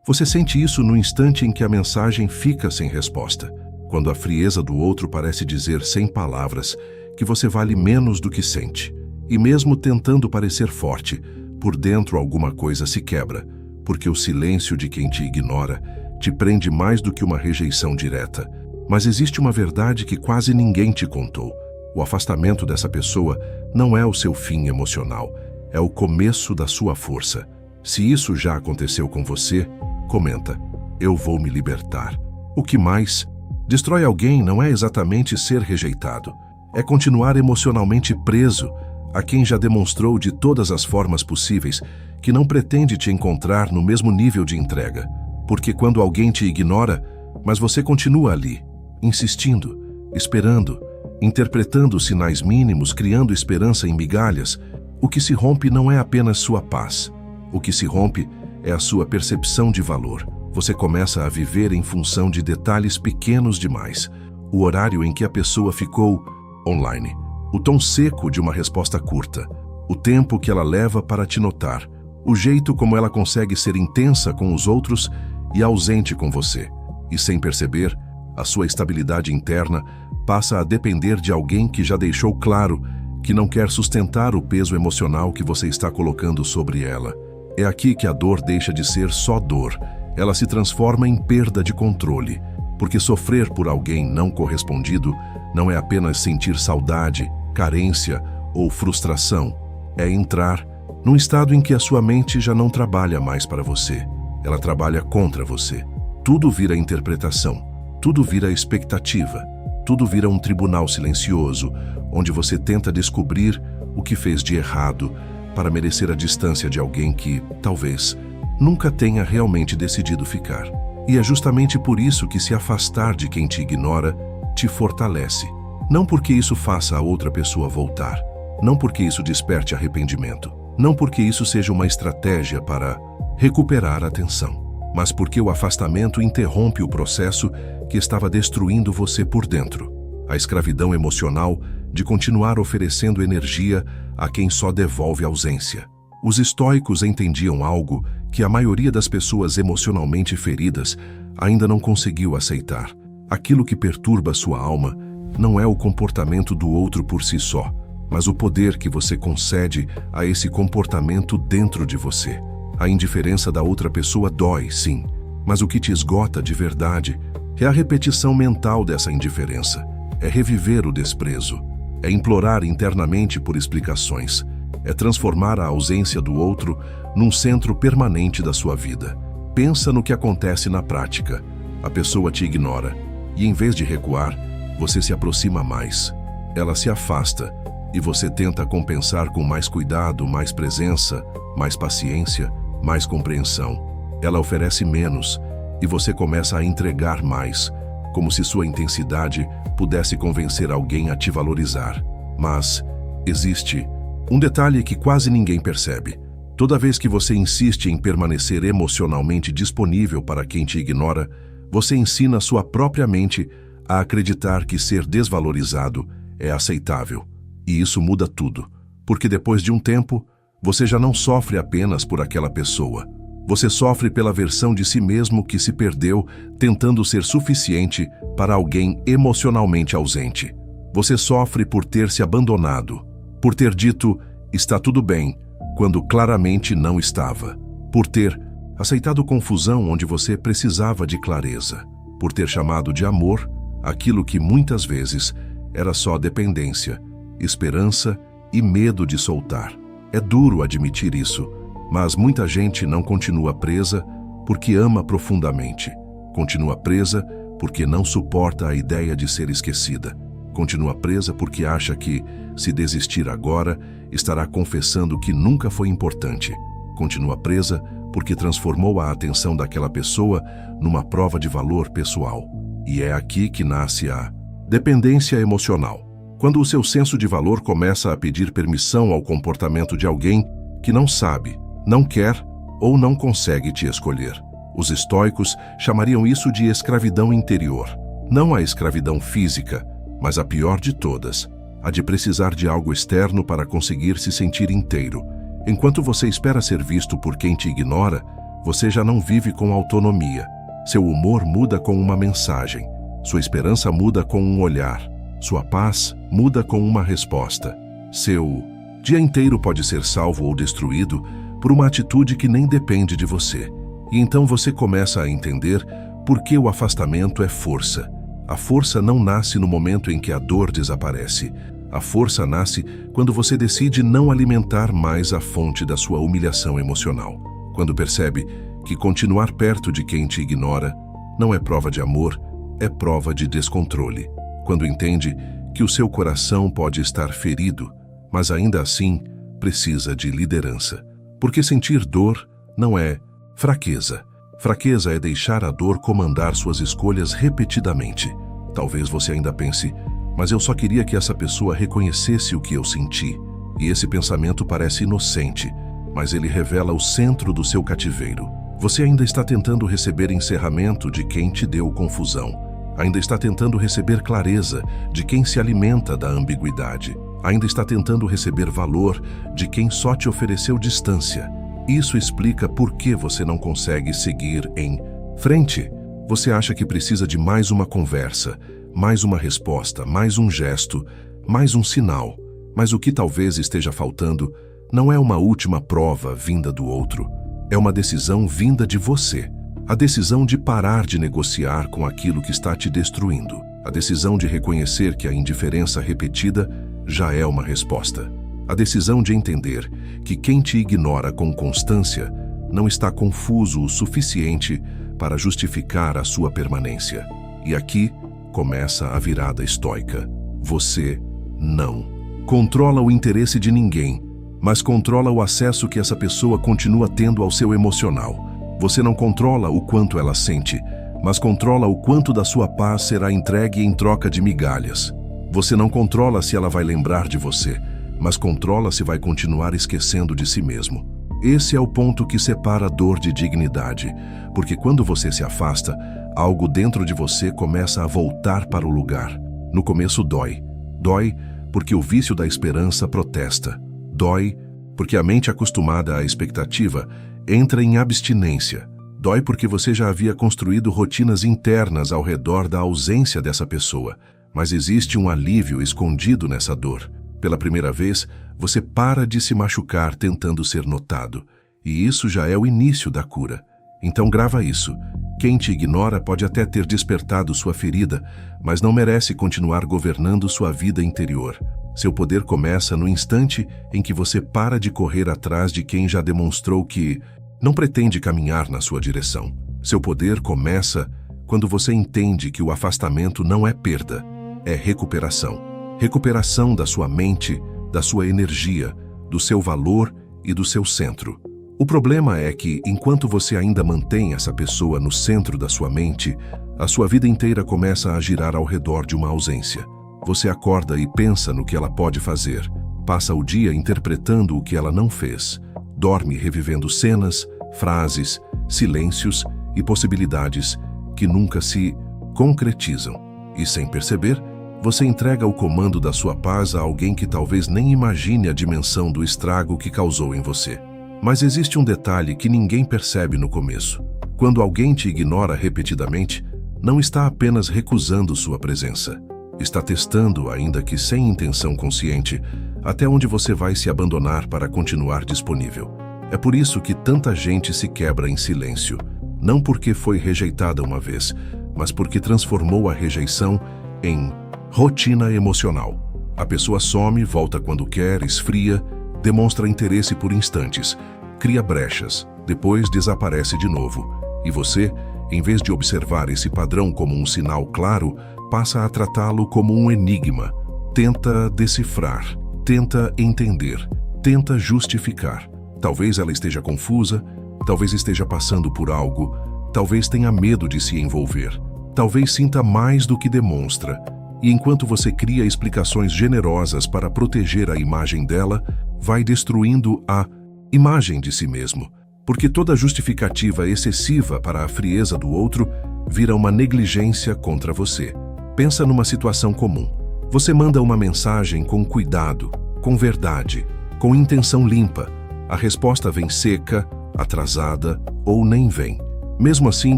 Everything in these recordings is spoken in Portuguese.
Você sente isso no instante em que a mensagem fica sem resposta, quando a frieza do outro parece dizer sem palavras que você vale menos do que sente. E mesmo tentando parecer forte, por dentro alguma coisa se quebra, porque o silêncio de quem te ignora te prende mais do que uma rejeição direta. Mas existe uma verdade que quase ninguém te contou. O afastamento dessa pessoa não é o seu fim emocional, é o começo da sua força. Se isso já aconteceu com você, comenta: eu vou me libertar. O que mais destrói alguém não é exatamente ser rejeitado, é continuar emocionalmente preso a quem já demonstrou de todas as formas possíveis que não pretende te encontrar no mesmo nível de entrega. Porque quando alguém te ignora, mas você continua ali, insistindo, esperando, interpretando sinais mínimos, criando esperança em migalhas, o que se rompe não é apenas sua paz. O que se rompe é a sua percepção de valor. Você começa a viver em função de detalhes pequenos demais. O horário em que a pessoa ficou online, o tom seco de uma resposta curta, o tempo que ela leva para te notar, o jeito como ela consegue ser intensa com os outros e ausente com você. E sem perceber, a sua estabilidade interna passa a depender de alguém que já deixou claro que não quer sustentar o peso emocional que você está colocando sobre ela. É aqui que a dor deixa de ser só dor. Ela se transforma em perda de controle, porque sofrer por alguém não correspondido não é apenas sentir saudade, carência ou frustração. É entrar num estado em que a sua mente já não trabalha mais para você. Ela trabalha contra você. Tudo vira interpretação, tudo vira expectativa, tudo vira um tribunal silencioso, onde você tenta descobrir o que fez de errado para merecer a distância de alguém que, talvez, nunca tenha realmente decidido ficar. E é justamente por isso que se afastar de quem te ignora te fortalece. Não porque isso faça a outra pessoa voltar, não porque isso desperte arrependimento, não porque isso seja uma estratégia para recuperar a atenção, mas porque o afastamento interrompe o processo que estava destruindo você por dentro. A escravidão emocional de continuar oferecendo energia a quem só devolve ausência. Os estoicos entendiam algo que a maioria das pessoas emocionalmente feridas ainda não conseguiu aceitar. Aquilo que perturba sua alma não é o comportamento do outro por si só, mas o poder que você concede a esse comportamento dentro de você. A indiferença da outra pessoa dói, sim, mas o que te esgota de verdade é a repetição mental dessa indiferença. É reviver o desprezo, é implorar internamente por explicações, é transformar a ausência do outro num centro permanente da sua vida. Pensa no que acontece na prática. A pessoa te ignora e, em vez de recuar, você se aproxima mais. Ela se afasta e você tenta compensar com mais cuidado, mais presença, mais paciência, mais compreensão. Ela oferece menos e você começa a entregar mais, como se sua intensidade pudesse convencer alguém a te valorizar. Mas existe um detalhe que quase ninguém percebe. Toda vez que você insiste em permanecer emocionalmente disponível para quem te ignora, você ensina sua própria mente a acreditar que ser desvalorizado é aceitável. E isso muda tudo, porque depois de um tempo, você já não sofre apenas por aquela pessoa. Você sofre pela versão de si mesmo que se perdeu tentando ser suficiente para alguém emocionalmente ausente. Você sofre por ter se abandonado, por ter dito "está tudo bem", quando claramente não estava, por ter aceitado confusão onde você precisava de clareza, por ter chamado de amor aquilo que muitas vezes era só dependência, esperança e medo de soltar. É duro admitir isso, mas muita gente não continua presa porque ama profundamente. Continua presa porque não suporta a ideia de ser esquecida. Continua presa porque acha que, se desistir agora, estará confessando que nunca foi importante. Continua presa porque transformou a atenção daquela pessoa numa prova de valor pessoal. E é aqui que nasce a dependência emocional. Quando o seu senso de valor começa a pedir permissão ao comportamento de alguém que não sabe, não quer ou não consegue te escolher. Os estoicos chamariam isso de escravidão interior. Não a escravidão física, mas a pior de todas, a de precisar de algo externo para conseguir se sentir inteiro. Enquanto você espera ser visto por quem te ignora, Você já não vive com autonomia. Seu humor muda com uma mensagem. Sua esperança muda com um olhar. Sua paz muda com uma resposta. Seu dia inteiro pode ser salvo ou destruído por uma atitude que nem depende de você. E então você começa a entender por que o afastamento é força. A força não nasce no momento em que a dor desaparece. A força nasce quando você decide não alimentar mais a fonte da sua humilhação emocional. Quando percebe que continuar perto de quem te ignora não é prova de amor, é prova de descontrole. Quando entende que o seu coração pode estar ferido, mas ainda assim precisa de liderança. Porque sentir dor não é fraqueza. Fraqueza é deixar a dor comandar suas escolhas repetidamente. Talvez você ainda pense, mas eu só queria que essa pessoa reconhecesse o que eu senti. E esse pensamento parece inocente, mas ele revela o centro do seu cativeiro. Você ainda está tentando receber encerramento de quem te deu confusão. Ainda está tentando receber clareza de quem se alimenta da ambiguidade. Ainda está tentando receber valor de quem só te ofereceu distância. Isso explica por que você não consegue seguir em frente. Você acha que precisa de mais uma conversa, mais uma resposta, mais um gesto, mais um sinal. Mas o que talvez esteja faltando não é uma última prova vinda do outro. É uma decisão vinda de você. A decisão de parar de negociar com aquilo que está te destruindo. A decisão de reconhecer que a indiferença repetida já é uma resposta. A decisão de entender que quem te ignora com constância não está confuso o suficiente para justificar a sua permanência. E aqui começa a virada estoica. Você não controla o interesse de ninguém, mas controla o acesso que essa pessoa continua tendo ao seu emocional. Você não controla o quanto ela sente, mas controla o quanto da sua paz será entregue em troca de migalhas. Você não controla se ela vai lembrar de você, mas controla se vai continuar esquecendo de si mesmo. Esse é o ponto que separa a dor de dignidade, porque quando você se afasta, algo dentro de você começa a voltar para o lugar. No começo dói. Dói porque o vício da esperança protesta. Dói porque a mente acostumada à expectativa entra em abstinência. Dói porque você já havia construído rotinas internas ao redor da ausência dessa pessoa. Mas existe um alívio escondido nessa dor. Pela primeira vez, você para de se machucar tentando ser notado. E isso já é o início da cura. Então grava isso. Quem te ignora pode até ter despertado sua ferida, mas não merece continuar governando sua vida interior. Seu poder começa no instante em que você para de correr atrás de quem já demonstrou que não pretende caminhar na sua direção. Seu poder começa quando você entende que o afastamento não é perda, é recuperação. Recuperação da sua mente, da sua energia, do seu valor e do seu centro. O problema é que, enquanto você ainda mantém essa pessoa no centro da sua mente, a sua vida inteira começa a girar ao redor de uma ausência. Você acorda e pensa no que ela pode fazer, passa o dia interpretando o que ela não fez, dorme revivendo cenas, frases, silêncios e possibilidades que nunca se concretizam. E sem perceber, você entrega o comando da sua paz a alguém que talvez nem imagine a dimensão do estrago que causou em você. Mas existe um detalhe que ninguém percebe no começo. Quando alguém te ignora repetidamente, não está apenas recusando sua presença. Está testando, ainda que sem intenção consciente, até onde você vai se abandonar para continuar disponível. É por isso que tanta gente se quebra em silêncio. Não porque foi rejeitada uma vez, mas porque transformou a rejeição em rotina emocional. A pessoa some, volta quando quer, esfria, demonstra interesse por instantes, cria brechas, depois desaparece de novo. E você, em vez de observar esse padrão como um sinal claro, passa a tratá-lo como um enigma. Tenta decifrar, tenta entender, tenta justificar. Talvez ela esteja confusa, talvez esteja passando por algo, talvez tenha medo de se envolver, talvez sinta mais do que demonstra. E enquanto você cria explicações generosas para proteger a imagem dela, vai destruindo a imagem de si mesmo. Porque toda justificativa excessiva para a frieza do outro vira uma negligência contra você. Pensa numa situação comum. Você manda uma mensagem com cuidado, com verdade, com intenção limpa. A resposta vem seca, atrasada ou nem vem. Mesmo assim,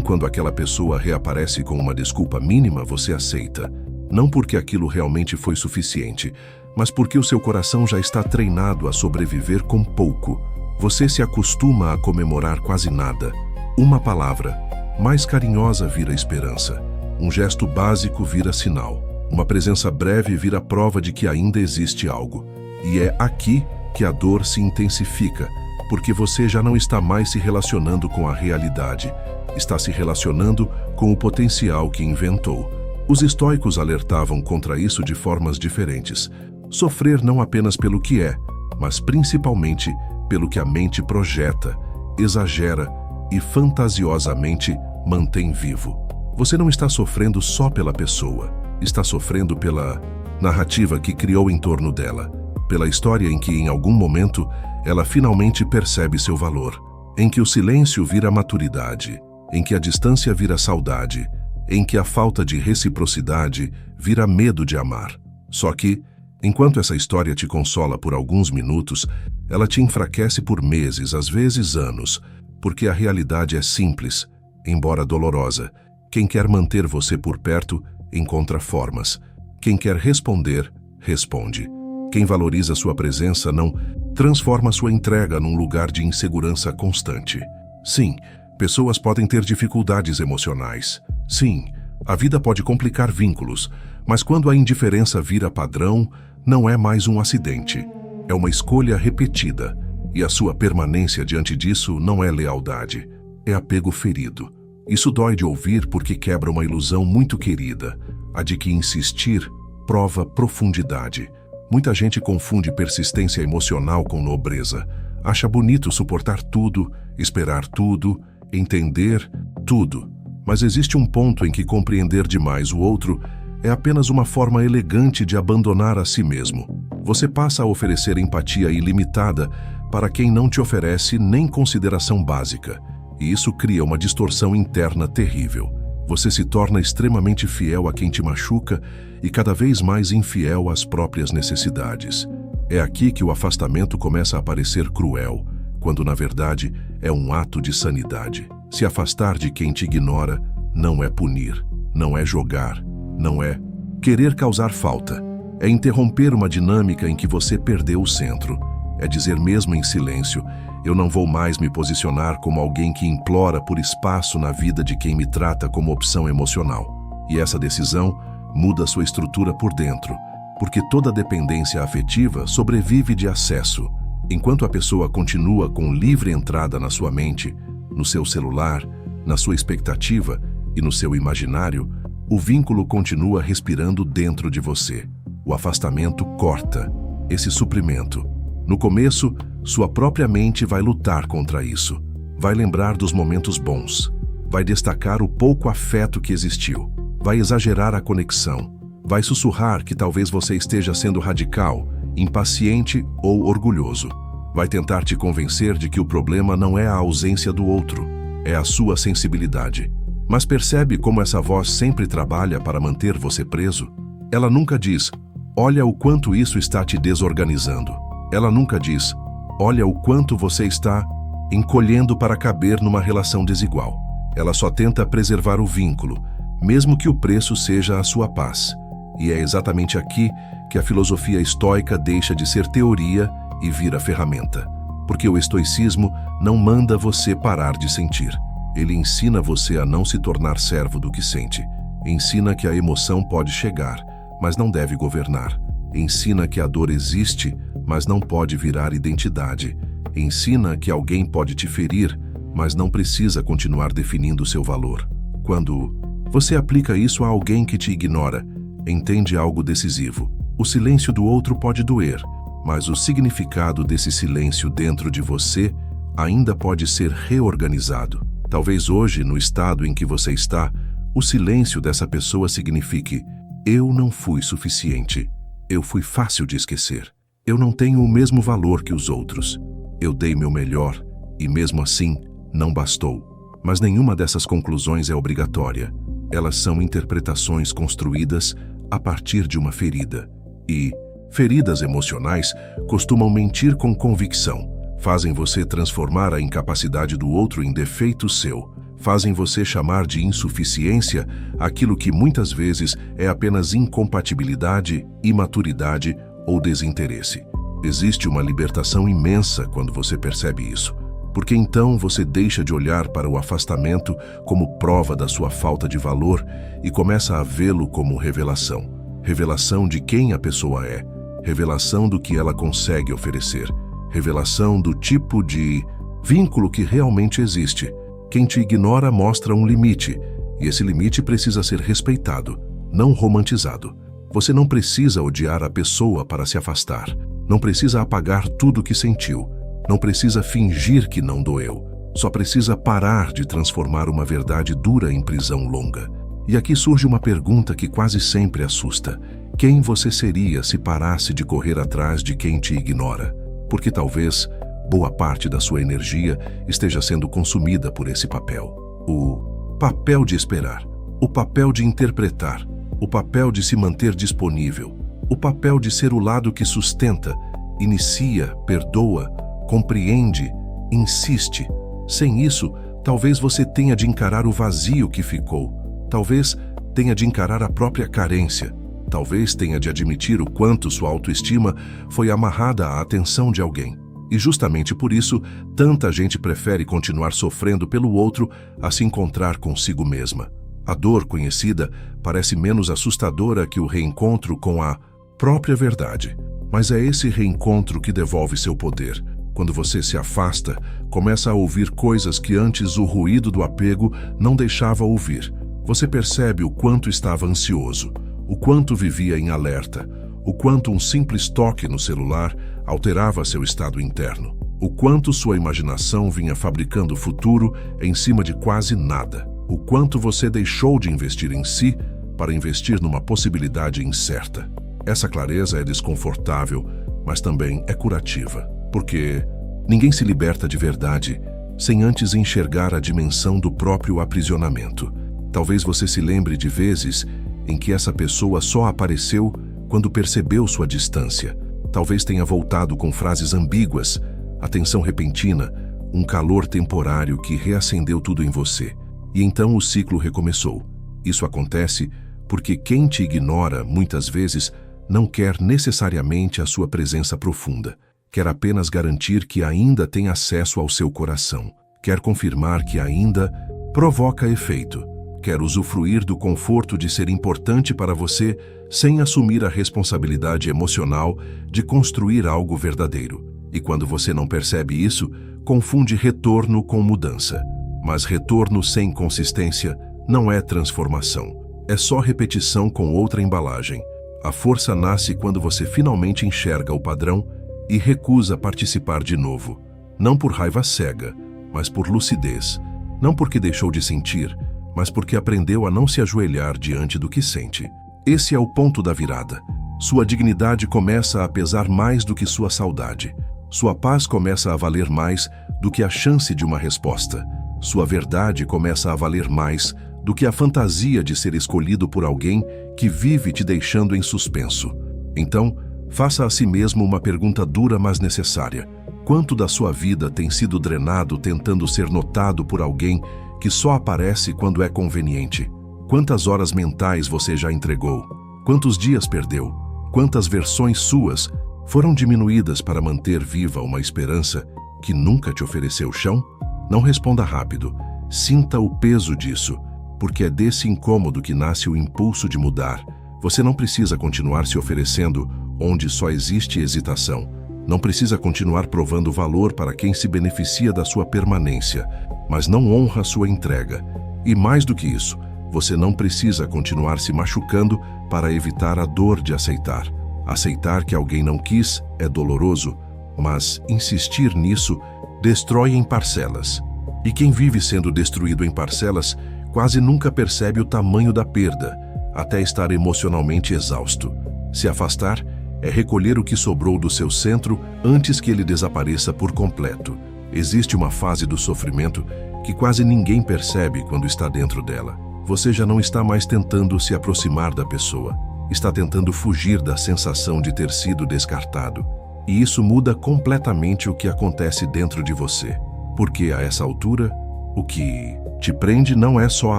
quando aquela pessoa reaparece com uma desculpa mínima, você aceita. Não porque aquilo realmente foi suficiente, mas porque o seu coração já está treinado a sobreviver com pouco. Você se acostuma a comemorar quase nada. Uma palavra mais carinhosa vira esperança. Um gesto básico vira sinal. Uma presença breve vira prova de que ainda existe algo. E é aqui que a dor se intensifica, porque você já não está mais se relacionando com a realidade, está se relacionando com o potencial que inventou. Os estoicos alertavam contra isso de formas diferentes. Sofrer não apenas pelo que é, mas principalmente pelo que a mente projeta, exagera e fantasiosamente mantém vivo. Você não está sofrendo só pela pessoa, está sofrendo pela narrativa que criou em torno dela, pela história em que, em algum momento, ela finalmente percebe seu valor, em que o silêncio vira maturidade, em que a distância vira saudade, em que a falta de reciprocidade vira medo de amar. Só que, enquanto essa história te consola por alguns minutos, ela te enfraquece por meses, às vezes anos, porque a realidade é simples, embora dolorosa. Quem quer manter você por perto, encontra formas. Quem quer responder, responde. Quem valoriza sua presença não transforma sua entrega num lugar de insegurança constante. Sim, pessoas podem ter dificuldades emocionais. Sim, a vida pode complicar vínculos, mas quando a indiferença vira padrão, não é mais um acidente. É uma escolha repetida, e a sua permanência diante disso não é lealdade, é apego ferido. Isso dói de ouvir porque quebra uma ilusão muito querida, a de que insistir prova profundidade. Muita gente confunde persistência emocional com nobreza. Acha bonito suportar tudo, esperar tudo, entender tudo. Mas existe um ponto em que compreender demais o outro é apenas uma forma elegante de abandonar a si mesmo. Você passa a oferecer empatia ilimitada para quem não te oferece nem consideração básica. E isso cria uma distorção interna terrível. Você se torna extremamente fiel a quem te machuca e cada vez mais infiel às próprias necessidades. É aqui que o afastamento começa a parecer cruel, quando na verdade é um ato de sanidade. Se afastar de quem te ignora não é punir, não é jogar, não é querer causar falta. É interromper uma dinâmica em que você perdeu o centro. É dizer mesmo em silêncio: eu não vou mais me posicionar como alguém que implora por espaço na vida de quem me trata como opção emocional. E essa decisão muda sua estrutura por dentro, porque toda dependência afetiva sobrevive de acesso. Enquanto a pessoa continua com livre entrada na sua mente, no seu celular, na sua expectativa e no seu imaginário, o vínculo continua respirando dentro de você. O afastamento corta esse suprimento. No começo, sua própria mente vai lutar contra isso. Vai lembrar dos momentos bons. Vai destacar o pouco afeto que existiu. Vai exagerar a conexão. Vai sussurrar que talvez você esteja sendo radical, impaciente ou orgulhoso. Vai tentar te convencer de que o problema não é a ausência do outro, é a sua sensibilidade. Mas percebe como essa voz sempre trabalha para manter você preso? Ela nunca diz: olha o quanto isso está te desorganizando. Ela nunca diz: olha o quanto você está encolhendo para caber numa relação desigual. Ela só tenta preservar o vínculo, mesmo que o preço seja a sua paz. E é exatamente aqui que a filosofia estoica deixa de ser teoria e vira ferramenta. Porque o estoicismo não manda você parar de sentir. Ele ensina você a não se tornar servo do que sente. Ensina que a emoção pode chegar, mas não deve governar. Ensina que a dor existe, mas não pode virar identidade. Ensina que alguém pode te ferir, mas não precisa continuar definindo seu valor. Quando você aplica isso a alguém que te ignora, entende algo decisivo. O silêncio do outro pode doer, mas o significado desse silêncio dentro de você ainda pode ser reorganizado. Talvez hoje, no estado em que você está, o silêncio dessa pessoa signifique: eu não fui suficiente. Eu fui fácil de esquecer. Eu não tenho o mesmo valor que os outros. Eu dei meu melhor e, mesmo assim, não bastou. Mas nenhuma dessas conclusões é obrigatória. Elas são interpretações construídas a partir de uma ferida. E feridas emocionais costumam mentir com convicção. Fazem você transformar a incapacidade do outro em defeito seu. Fazem você chamar de insuficiência aquilo que muitas vezes é apenas incompatibilidade, imaturidade ou desinteresse. Existe uma libertação imensa quando você percebe isso, porque então você deixa de olhar para o afastamento como prova da sua falta de valor e começa a vê-lo como revelação. Revelação de quem a pessoa é, revelação do que ela consegue oferecer, revelação do tipo de vínculo que realmente existe. Quem te ignora mostra um limite, e esse limite precisa ser respeitado, não romantizado. Você não precisa odiar a pessoa para se afastar. Não precisa apagar tudo que sentiu. Não precisa fingir que não doeu. Só precisa parar de transformar uma verdade dura em prisão longa. E aqui surge uma pergunta que quase sempre assusta. Quem você seria se parasse de correr atrás de quem te ignora? Porque talvez boa parte da sua energia esteja sendo consumida por esse papel. O papel de esperar, o papel de interpretar, o papel de se manter disponível, o papel de ser o lado que sustenta, inicia, perdoa, compreende, insiste. Sem isso, talvez você tenha de encarar o vazio que ficou, talvez tenha de encarar a própria carência, talvez tenha de admitir o quanto sua autoestima foi amarrada à atenção de alguém. E justamente por isso, tanta gente prefere continuar sofrendo pelo outro a se encontrar consigo mesma. A dor conhecida parece menos assustadora que o reencontro com a própria verdade. Mas é esse reencontro que devolve seu poder. Quando você se afasta, começa a ouvir coisas que antes o ruído do apego não deixava ouvir. Você percebe o quanto estava ansioso, o quanto vivia em alerta, o quanto um simples toque no celular alterava seu estado interno, o quanto sua imaginação vinha fabricando o futuro em cima de quase nada, o quanto você deixou de investir em si para investir numa possibilidade incerta. Essa clareza é desconfortável, mas também é curativa, porque ninguém se liberta de verdade sem antes enxergar a dimensão do próprio aprisionamento. Talvez você se lembre de vezes em que essa pessoa só apareceu quando percebeu sua distância. Talvez tenha voltado com frases ambíguas, atenção repentina, um calor temporário que reacendeu tudo em você. E então o ciclo recomeçou. Isso acontece porque quem te ignora, muitas vezes, não quer necessariamente a sua presença profunda. Quer apenas garantir que ainda tem acesso ao seu coração. Quer confirmar que ainda provoca efeito. Quer usufruir do conforto de ser importante para você sem assumir a responsabilidade emocional de construir algo verdadeiro. E quando você não percebe isso, confunde retorno com mudança. Mas retorno sem consistência não é transformação. É só repetição com outra embalagem. A força nasce quando você finalmente enxerga o padrão e recusa participar de novo. Não por raiva cega, mas por lucidez. Não porque deixou de sentir, mas porque aprendeu a não se ajoelhar diante do que sente. Esse é o ponto da virada. Sua dignidade começa a pesar mais do que sua saudade. Sua paz começa a valer mais do que a chance de uma resposta. Sua verdade começa a valer mais do que a fantasia de ser escolhido por alguém que vive te deixando em suspenso. Então, faça a si mesmo uma pergunta dura, mas necessária. Quanto da sua vida tem sido drenado tentando ser notado por alguém que só aparece quando é conveniente? Quantas horas mentais você já entregou? Quantos dias perdeu? Quantas versões suas foram diminuídas para manter viva uma esperança que nunca te ofereceu chão? Não responda rápido. Sinta o peso disso, porque é desse incômodo que nasce o impulso de mudar. Você não precisa continuar se oferecendo onde só existe hesitação. Não precisa continuar provando valor para quem se beneficia da sua permanência, mas não honra sua entrega. E mais do que isso, você não precisa continuar se machucando para evitar a dor de aceitar. Aceitar que alguém não quis é doloroso, mas insistir nisso destrói em parcelas. E quem vive sendo destruído em parcelas quase nunca percebe o tamanho da perda, até estar emocionalmente exausto. Se afastar é recolher o que sobrou do seu centro antes que ele desapareça por completo. Existe uma fase do sofrimento que quase ninguém percebe quando está dentro dela. Você já não está mais tentando se aproximar da pessoa. Está tentando fugir da sensação de ter sido descartado. E isso muda completamente o que acontece dentro de você. Porque, a essa altura, o que te prende não é só a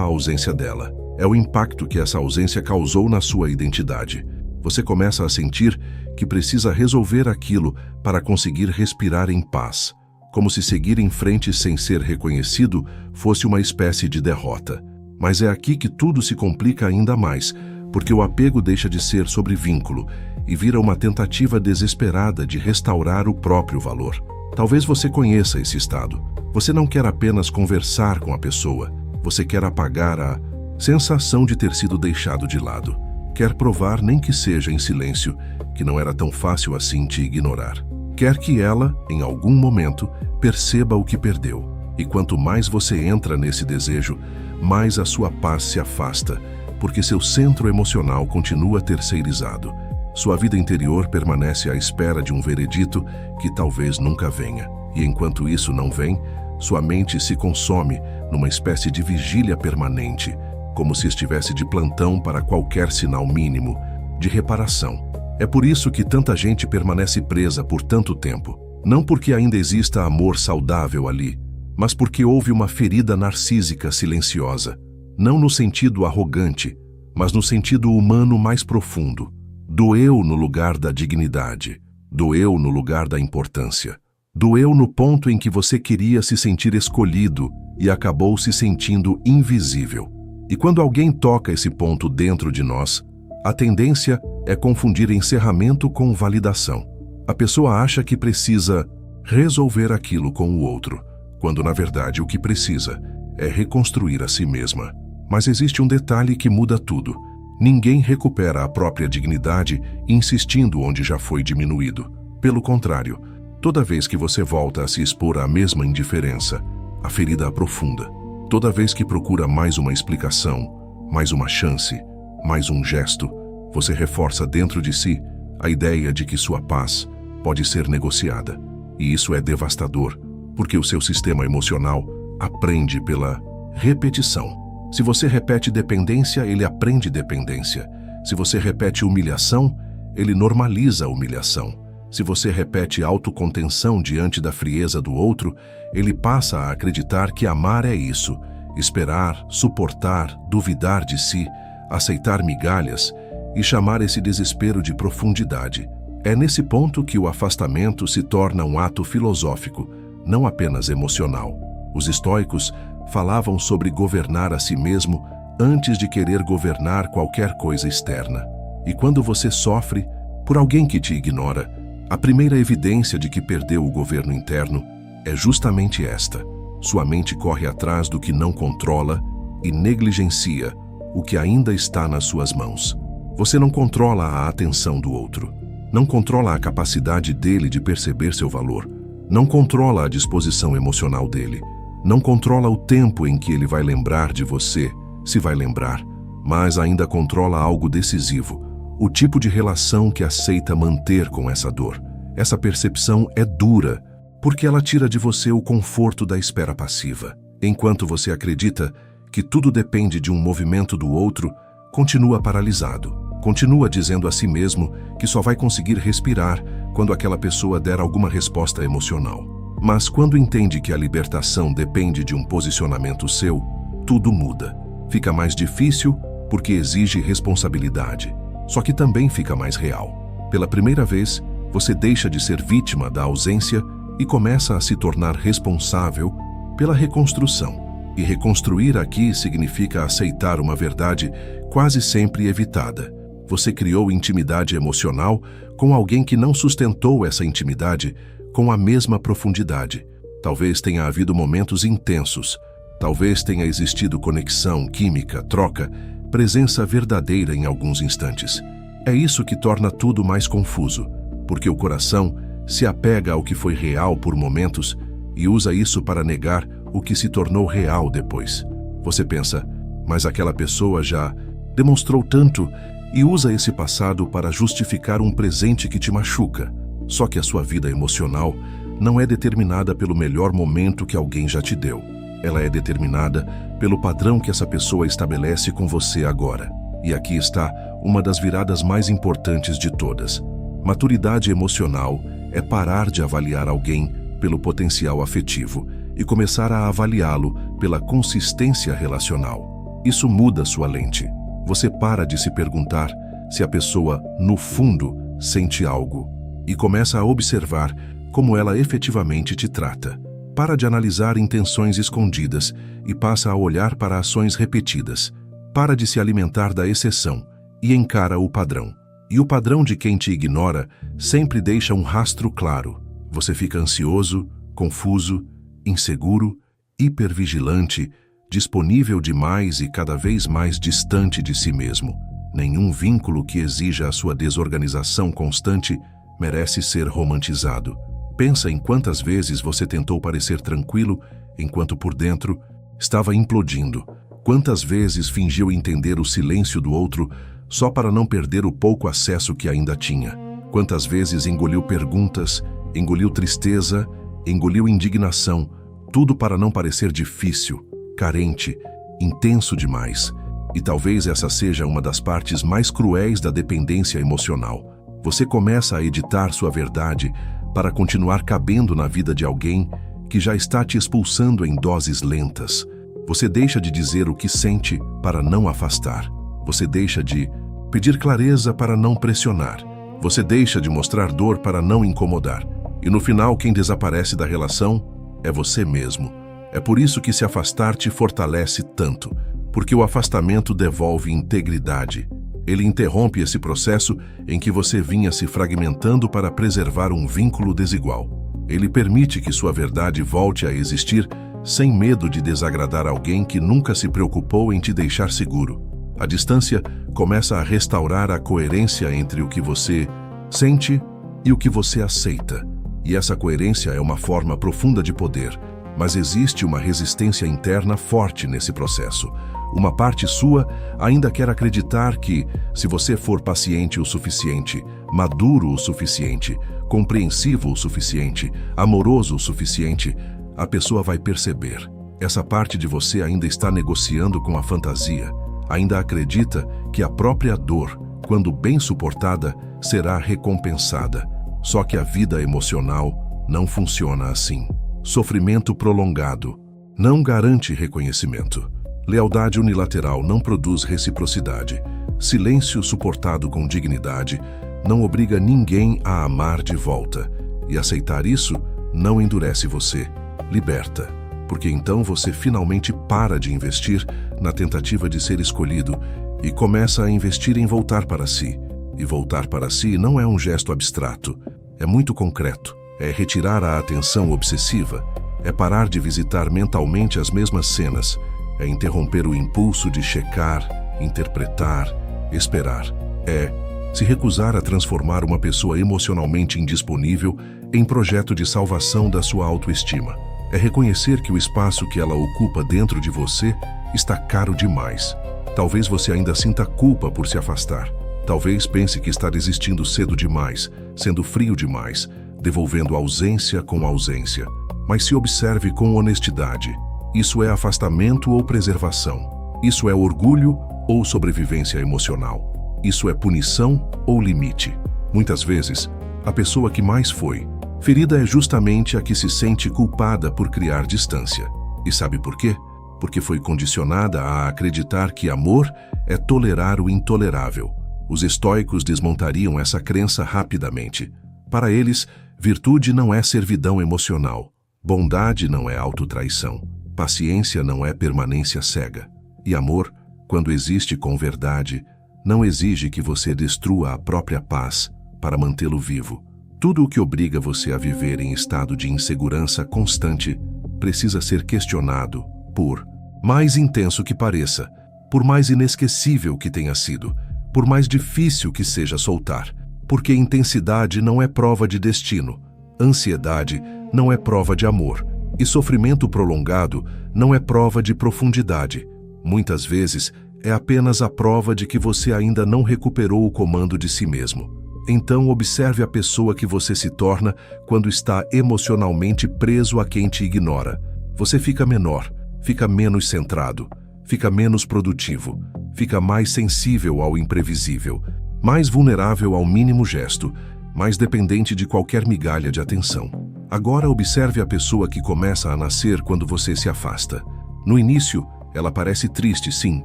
ausência dela, é o impacto que essa ausência causou na sua identidade. Você começa a sentir que precisa resolver aquilo para conseguir respirar em paz, como se seguir em frente sem ser reconhecido fosse uma espécie de derrota. Mas é aqui que tudo se complica ainda mais, porque o apego deixa de ser sobre vínculo e vira uma tentativa desesperada de restaurar o próprio valor. Talvez você conheça esse estado. Você não quer apenas conversar com a pessoa, você quer apagar a sensação de ter sido deixado de lado. Quer provar, nem que seja em silêncio, que não era tão fácil assim te ignorar. Quer que ela, em algum momento, perceba o que perdeu. E quanto mais você entra nesse desejo, mais a sua paz se afasta, porque seu centro emocional continua terceirizado. Sua vida interior permanece à espera de um veredito que talvez nunca venha. E enquanto isso não vem, sua mente se consome numa espécie de vigília permanente, como se estivesse de plantão para qualquer sinal mínimo de reparação. É por isso que tanta gente permanece presa por tanto tempo. Não porque ainda exista amor saudável ali, mas porque houve uma ferida narcísica silenciosa. Não no sentido arrogante, mas no sentido humano mais profundo. Doeu no lugar da dignidade. Doeu no lugar da importância. Doeu no ponto em que você queria se sentir escolhido e acabou se sentindo invisível. E quando alguém toca esse ponto dentro de nós, a tendência é confundir encerramento com validação. A pessoa acha que precisa resolver aquilo com o outro, quando na verdade o que precisa é reconstruir a si mesma. Mas existe um detalhe que muda tudo. Ninguém recupera a própria dignidade insistindo onde já foi diminuído. Pelo contrário, toda vez que você volta a se expor à mesma indiferença, a ferida aprofunda. Toda vez que procura mais uma explicação, mais uma chance, mais um gesto, você reforça dentro de si a ideia de que sua paz pode ser negociada. E isso é devastador, porque o seu sistema emocional aprende pela repetição. Se você repete dependência, ele aprende dependência. Se você repete humilhação, ele normaliza a humilhação. Se você repete autocontenção diante da frieza do outro, ele passa a acreditar que amar é isso: esperar, suportar, duvidar de si, aceitar migalhas e chamar esse desespero de profundidade. É nesse ponto que o afastamento se torna um ato filosófico, não apenas emocional. Os estoicos falavam sobre governar a si mesmo antes de querer governar qualquer coisa externa. E quando você sofre por alguém que te ignora, a primeira evidência de que perdeu o governo interno é justamente esta: sua mente corre atrás do que não controla e negligencia o que ainda está nas suas mãos. Você não controla a atenção do outro, não controla a capacidade dele de perceber seu valor, não controla a disposição emocional dele, não controla o tempo em que ele vai lembrar de você, se vai lembrar, mas ainda controla algo decisivo: o tipo de relação que aceita manter com essa dor. Essa percepção é dura, porque ela tira de você o conforto da espera passiva. Enquanto você acredita que tudo depende de um movimento do outro, continua paralisado. Continua dizendo a si mesmo que só vai conseguir respirar quando aquela pessoa der alguma resposta emocional. Mas quando entende que a libertação depende de um posicionamento seu, tudo muda. Fica mais difícil porque exige responsabilidade. Só que também fica mais real. Pela primeira vez, você deixa de ser vítima da ausência e começa a se tornar responsável pela reconstrução. E reconstruir aqui significa aceitar uma verdade quase sempre evitada. Você criou intimidade emocional com alguém que não sustentou essa intimidade com a mesma profundidade. Talvez tenha havido momentos intensos. Talvez tenha existido conexão, química, troca, presença verdadeira em alguns instantes. É isso que torna tudo mais confuso, porque o coração se apega ao que foi real por momentos e usa isso para negar o que se tornou real depois. Você pensa, mas aquela pessoa já demonstrou tanto, e usa esse passado para justificar um presente que te machuca. Só que a sua vida emocional não é determinada pelo melhor momento que alguém já te deu. Ela é determinada pelo padrão que essa pessoa estabelece com você agora. E aqui está uma das viradas mais importantes de todas. Maturidade emocional é parar de avaliar alguém pelo potencial afetivo e começar a avaliá-lo pela consistência relacional. Isso muda sua lente. Você para de se perguntar se a pessoa, no fundo, sente algo e começa a observar como ela efetivamente te trata. Para de analisar intenções escondidas e passa a olhar para ações repetidas. Para de se alimentar da exceção e encara o padrão. E o padrão de quem te ignora sempre deixa um rastro claro. Você fica ansioso, confuso, inseguro, hipervigilante, disponível demais e cada vez mais distante de si mesmo. Nenhum vínculo que exija a sua desorganização constante merece ser romantizado. Pensa em quantas vezes você tentou parecer tranquilo enquanto por dentro estava implodindo. Quantas vezes fingiu entender o silêncio do outro só para não perder o pouco acesso que ainda tinha. Quantas vezes engoliu perguntas, engoliu tristeza, engoliu indignação, tudo para não parecer difícil, carente, intenso demais. E talvez essa seja uma das partes mais cruéis da dependência emocional. Você começa a editar sua verdade para continuar cabendo na vida de alguém que já está te expulsando em doses lentas. Você deixa de dizer o que sente para não afastar. Você deixa de pedir clareza para não pressionar. Você deixa de mostrar dor para não incomodar. E no final, quem desaparece da relação é você mesmo. É por isso que se afastar te fortalece tanto. Porque o afastamento devolve integridade. Ele interrompe esse processo em que você vinha se fragmentando para preservar um vínculo desigual. Ele permite que sua verdade volte a existir sem medo de desagradar alguém que nunca se preocupou em te deixar seguro. A distância começa a restaurar a coerência entre o que você sente e o que você aceita. E essa coerência é uma forma profunda de poder, mas existe uma resistência interna forte nesse processo. Uma parte sua ainda quer acreditar que, se você for paciente o suficiente, maduro o suficiente, compreensivo o suficiente, amoroso o suficiente, a pessoa vai perceber. Essa parte de você ainda está negociando com a fantasia. Ainda acredita que a própria dor, quando bem suportada, será recompensada. Só que a vida emocional não funciona assim. Sofrimento prolongado não garante reconhecimento. Lealdade unilateral não produz reciprocidade. Silêncio suportado com dignidade não obriga ninguém a amar de volta. E aceitar isso não endurece você, liberta. Porque então você finalmente para de investir na tentativa de ser escolhido e começa a investir em voltar para si. E voltar para si não é um gesto abstrato, é muito concreto. É retirar a atenção obsessiva, é parar de visitar mentalmente as mesmas cenas, é interromper o impulso de checar, interpretar, esperar. É se recusar a transformar uma pessoa emocionalmente indisponível em projeto de salvação da sua autoestima. É reconhecer que o espaço que ela ocupa dentro de você está caro demais. Talvez você ainda sinta culpa por se afastar. Talvez pense que está desistindo cedo demais, sendo frio demais, devolvendo ausência com ausência. Mas se observe com honestidade. Isso é afastamento ou preservação? Isso é orgulho ou sobrevivência emocional? Isso é punição ou limite? Muitas vezes, a pessoa que mais foi ferida é justamente a que se sente culpada por criar distância. E sabe por quê? Porque foi condicionada a acreditar que amor é tolerar o intolerável. Os estoicos desmontariam essa crença rapidamente. Para eles, virtude não é servidão emocional. Bondade não é autotraição. Paciência não é permanência cega. E amor, quando existe com verdade, não exige que você destrua a própria paz para mantê-lo vivo. Tudo o que obriga você a viver em estado de insegurança constante precisa ser questionado, por mais intenso que pareça, por mais inesquecível que tenha sido, por mais difícil que seja soltar, porque intensidade não é prova de destino, ansiedade não é prova de amor, e sofrimento prolongado não é prova de profundidade. Muitas vezes, é apenas a prova de que você ainda não recuperou o comando de si mesmo. Então observe a pessoa que você se torna quando está emocionalmente preso a quem te ignora. Você fica menor, fica menos centrado, fica menos produtivo, fica mais sensível ao imprevisível, mais vulnerável ao mínimo gesto, mais dependente de qualquer migalha de atenção. Agora observe a pessoa que começa a nascer quando você se afasta. No início, ela parece triste, sim,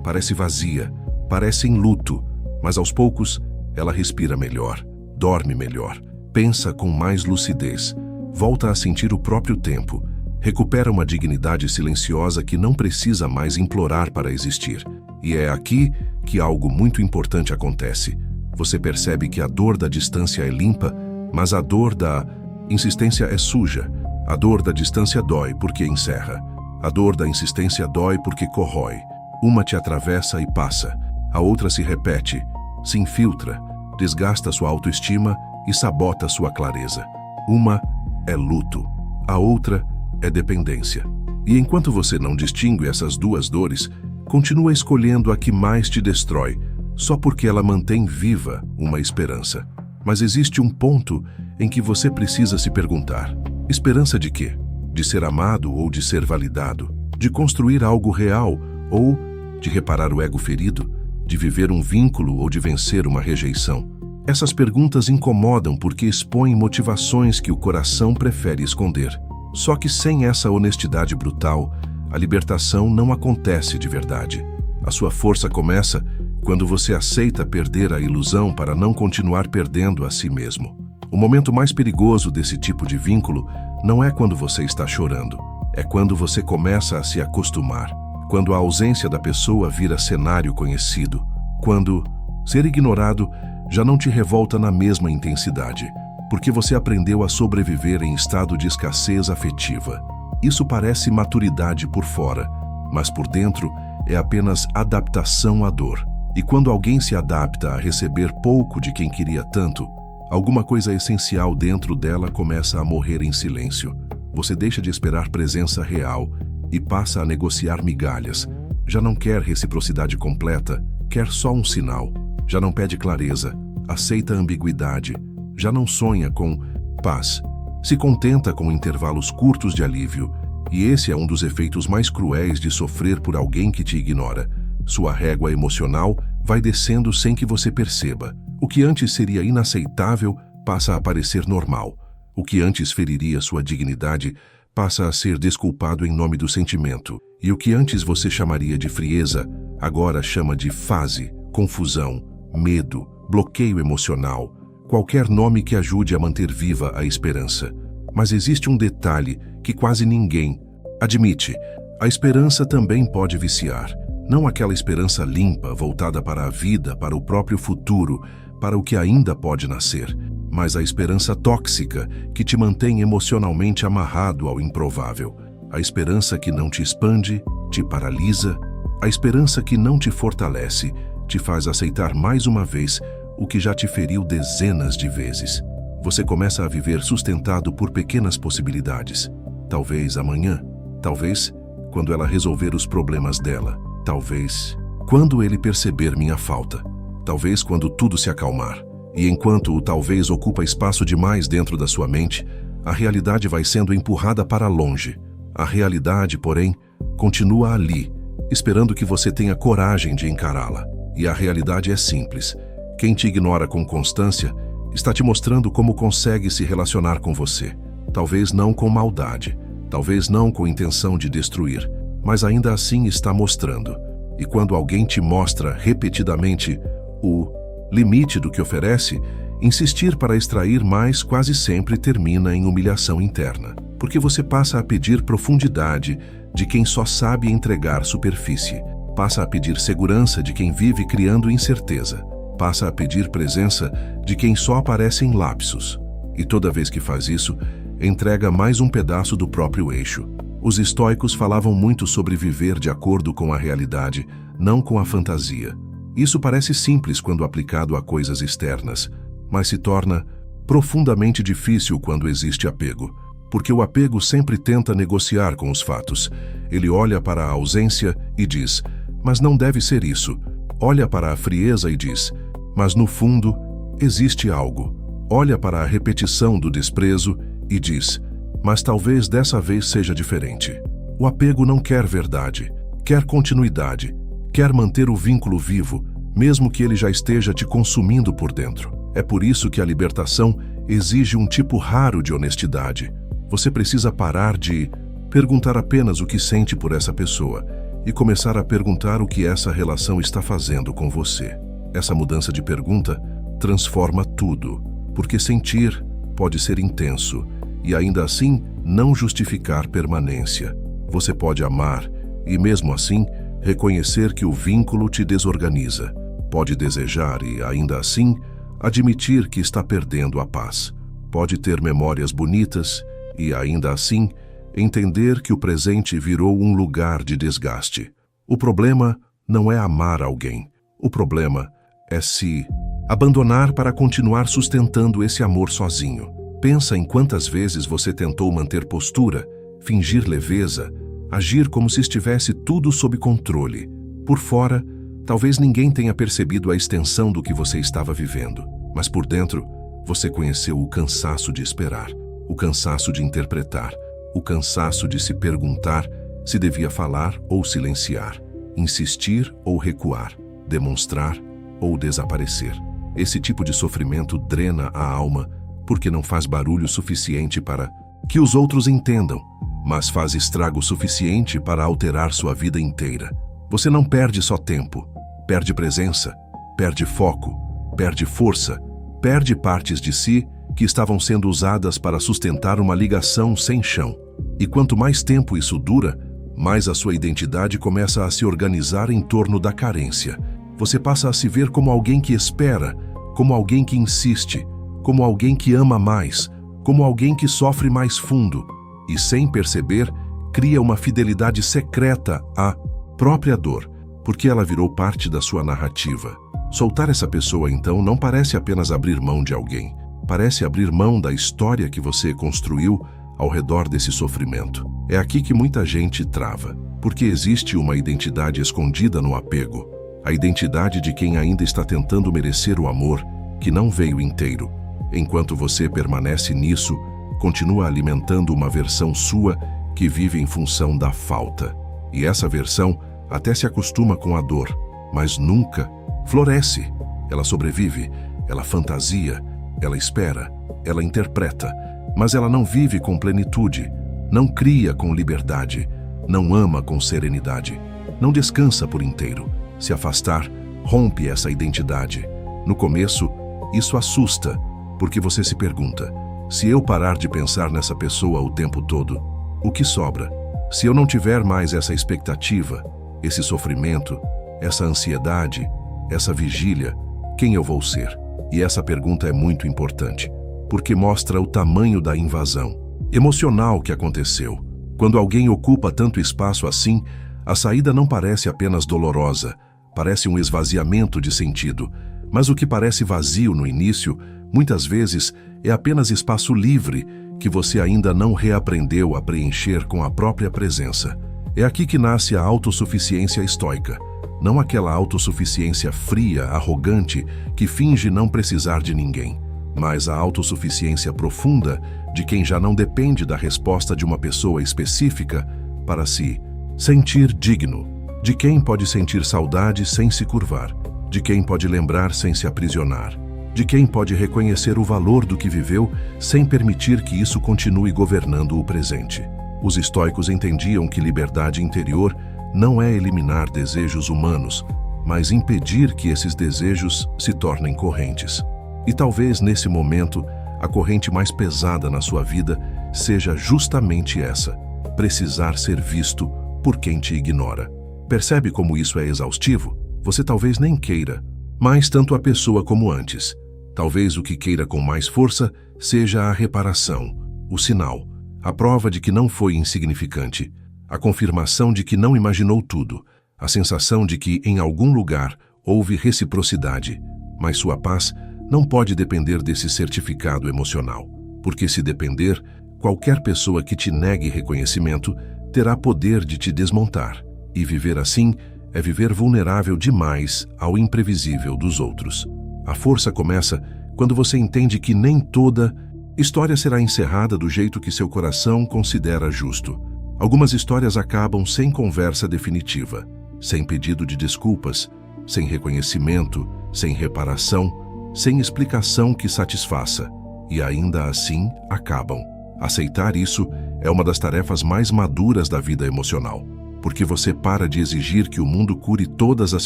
parece vazia, parece em luto, mas aos poucos, ela respira melhor, dorme melhor, pensa com mais lucidez, volta a sentir o próprio tempo, recupera uma dignidade silenciosa que não precisa mais implorar para existir. E é aqui que algo muito importante acontece. Você percebe que a dor da distância é limpa, mas a dor da insistência é suja. A dor da distância dói porque encerra. A dor da insistência dói porque corrói. Uma te atravessa e passa. A outra se repete, se infiltra, desgasta sua autoestima e sabota sua clareza. Uma é luto. A outra é dependência. E enquanto você não distingue essas duas dores, continua escolhendo a que mais te destrói, só porque ela mantém viva uma esperança. Mas existe um ponto em que você precisa se perguntar: esperança de quê? De ser amado ou de ser validado? De construir algo real ou de reparar o ego ferido? De viver um vínculo ou de vencer uma rejeição? Essas perguntas incomodam porque expõem motivações que o coração prefere esconder. Só que sem essa honestidade brutal, a libertação não acontece de verdade. A sua força começa quando você aceita perder a ilusão para não continuar perdendo a si mesmo. O momento mais perigoso desse tipo de vínculo não é quando você está chorando, é quando você começa a se acostumar, quando a ausência da pessoa vira cenário conhecido, quando ser ignorado já não te revolta na mesma intensidade, porque você aprendeu a sobreviver em estado de escassez afetiva. Isso parece maturidade por fora, mas por dentro é apenas adaptação à dor. E quando alguém se adapta a receber pouco de quem queria tanto, alguma coisa essencial dentro dela começa a morrer em silêncio. Você deixa de esperar presença real e passa a negociar migalhas. Já não quer reciprocidade completa, quer só um sinal. Já não pede clareza, aceita ambiguidade. Já não sonha com paz, se contenta com intervalos curtos de alívio, e esse é um dos efeitos mais cruéis de sofrer por alguém que te ignora. Sua régua emocional vai descendo sem que você perceba. O que antes seria inaceitável passa a parecer normal. O que antes feriria sua dignidade passa a ser desculpado em nome do sentimento. E o que antes você chamaria de frieza, agora chama de fase, confusão, medo, bloqueio emocional. Qualquer nome que ajude a manter viva a esperança. Mas existe um detalhe que quase ninguém admite. A esperança também pode viciar. Não aquela esperança limpa, voltada para a vida, para o próprio futuro, para o que ainda pode nascer, mas a esperança tóxica que te mantém emocionalmente amarrado ao improvável. A esperança que não te expande, te paralisa. A esperança que não te fortalece, te faz aceitar mais uma vez o que já te feriu dezenas de vezes. Você começa a viver sustentado por pequenas possibilidades. Talvez amanhã, talvez quando ela resolver os problemas dela, talvez quando ele perceber minha falta, talvez quando tudo se acalmar. E enquanto o talvez ocupa espaço demais dentro da sua mente, a realidade vai sendo empurrada para longe. A realidade, porém, continua ali, esperando que você tenha coragem de encará-la. E a realidade é simples. Quem te ignora com constância está te mostrando como consegue se relacionar com você. Talvez não com maldade, talvez não com intenção de destruir, mas ainda assim está mostrando. E quando alguém te mostra repetidamente o limite do que oferece, insistir para extrair mais quase sempre termina em humilhação interna, porque você passa a pedir profundidade de quem só sabe entregar superfície, passa a pedir segurança de quem vive criando incerteza, passa a pedir presença de quem só aparece em lapsos. E toda vez que faz isso, entrega mais um pedaço do próprio eixo. Os estoicos falavam muito sobre viver de acordo com a realidade, não com a fantasia. Isso parece simples quando aplicado a coisas externas, mas se torna profundamente difícil quando existe apego, porque o apego sempre tenta negociar com os fatos. Ele olha para a ausência e diz, mas não deve ser isso. Olha para a frieza e diz, mas no fundo, existe algo. Olha para a repetição do desprezo e diz, mas talvez dessa vez seja diferente. O apego não quer verdade, quer continuidade, quer manter o vínculo vivo, mesmo que ele já esteja te consumindo por dentro. É por isso que a libertação exige um tipo raro de honestidade. Você precisa parar de perguntar apenas o que sente por essa pessoa e começar a perguntar o que essa relação está fazendo com você. Essa mudança de pergunta transforma tudo, porque sentir pode ser intenso e ainda assim não justificar permanência. Você pode amar e mesmo assim reconhecer que o vínculo te desorganiza. Pode desejar e ainda assim admitir que está perdendo a paz. Pode ter memórias bonitas e ainda assim entender que o presente virou um lugar de desgaste. O problema não é amar alguém. O problema é se abandonar para continuar sustentando esse amor sozinho. Pensa em quantas vezes você tentou manter postura, fingir leveza, agir como se estivesse tudo sob controle. Por fora, talvez ninguém tenha percebido a extensão do que você estava vivendo, mas por dentro, você conheceu o cansaço de esperar, o cansaço de interpretar, o cansaço de se perguntar se devia falar ou silenciar, insistir ou recuar, demonstrar ou desaparecer. Esse tipo de sofrimento drena a alma porque não faz barulho suficiente para que os outros entendam, mas faz estrago suficiente para alterar sua vida inteira. Você não perde só tempo, perde presença, perde foco, perde força, perde partes de si que estavam sendo usadas para sustentar uma ligação sem chão. E quanto mais tempo isso dura, mais a sua identidade começa a se organizar em torno da carência. Você passa a se ver como alguém que espera, como alguém que insiste, como alguém que ama mais, como alguém que sofre mais fundo. E sem perceber, cria uma fidelidade secreta à própria dor, porque ela virou parte da sua narrativa. Soltar essa pessoa, então, não parece apenas abrir mão de alguém. Parece abrir mão da história que você construiu ao redor desse sofrimento. É aqui que muita gente trava, porque existe uma identidade escondida no apego, a identidade de quem ainda está tentando merecer o amor que não veio inteiro. Enquanto você permanece nisso, continua alimentando uma versão sua que vive em função da falta. E essa versão até se acostuma com a dor, mas nunca floresce. Ela sobrevive, ela fantasia, ela espera, ela interpreta, mas ela não vive com plenitude, não cria com liberdade, não ama com serenidade, não descansa por inteiro. Se afastar, rompe essa identidade. No começo, isso assusta, porque você se pergunta: se eu parar de pensar nessa pessoa o tempo todo, o que sobra? Se eu não tiver mais essa expectativa, esse sofrimento, essa ansiedade, essa vigília, quem eu vou ser? E essa pergunta é muito importante, porque mostra o tamanho da invasão emocional que aconteceu. Quando alguém ocupa tanto espaço assim, a saída não parece apenas dolorosa, parece um esvaziamento de sentido. Mas o que parece vazio no início, muitas vezes, é apenas espaço livre que você ainda não reaprendeu a preencher com a própria presença. É aqui que nasce a autossuficiência estoica, não aquela autossuficiência fria, arrogante, que finge não precisar de ninguém, mas a autossuficiência profunda de quem já não depende da resposta de uma pessoa específica para se sentir digno, de quem pode sentir saudade sem se curvar, de quem pode lembrar sem se aprisionar, de quem pode reconhecer o valor do que viveu sem permitir que isso continue governando o presente. Os estoicos entendiam que liberdade interior não é eliminar desejos humanos, mas impedir que esses desejos se tornem correntes. E talvez nesse momento, a corrente mais pesada na sua vida seja justamente essa: precisar ser visto por quem te ignora. Percebe como isso é exaustivo? Você talvez nem queira, mas tanto a pessoa como antes. Talvez o que queira com mais força seja a reparação, o sinal, a prova de que não foi insignificante, a confirmação de que não imaginou tudo, a sensação de que em algum lugar houve reciprocidade. Mas sua paz não pode depender desse certificado emocional, porque se depender, qualquer pessoa que te negue reconhecimento terá poder de te desmontar, e viver assim é viver vulnerável demais ao imprevisível dos outros. A força começa quando você entende que nem toda história será encerrada do jeito que seu coração considera justo. Algumas histórias acabam sem conversa definitiva, sem pedido de desculpas, sem reconhecimento, sem reparação, sem explicação que satisfaça, e ainda assim acabam. Aceitar isso é uma das tarefas mais maduras da vida emocional, porque você para de exigir que o mundo cure todas as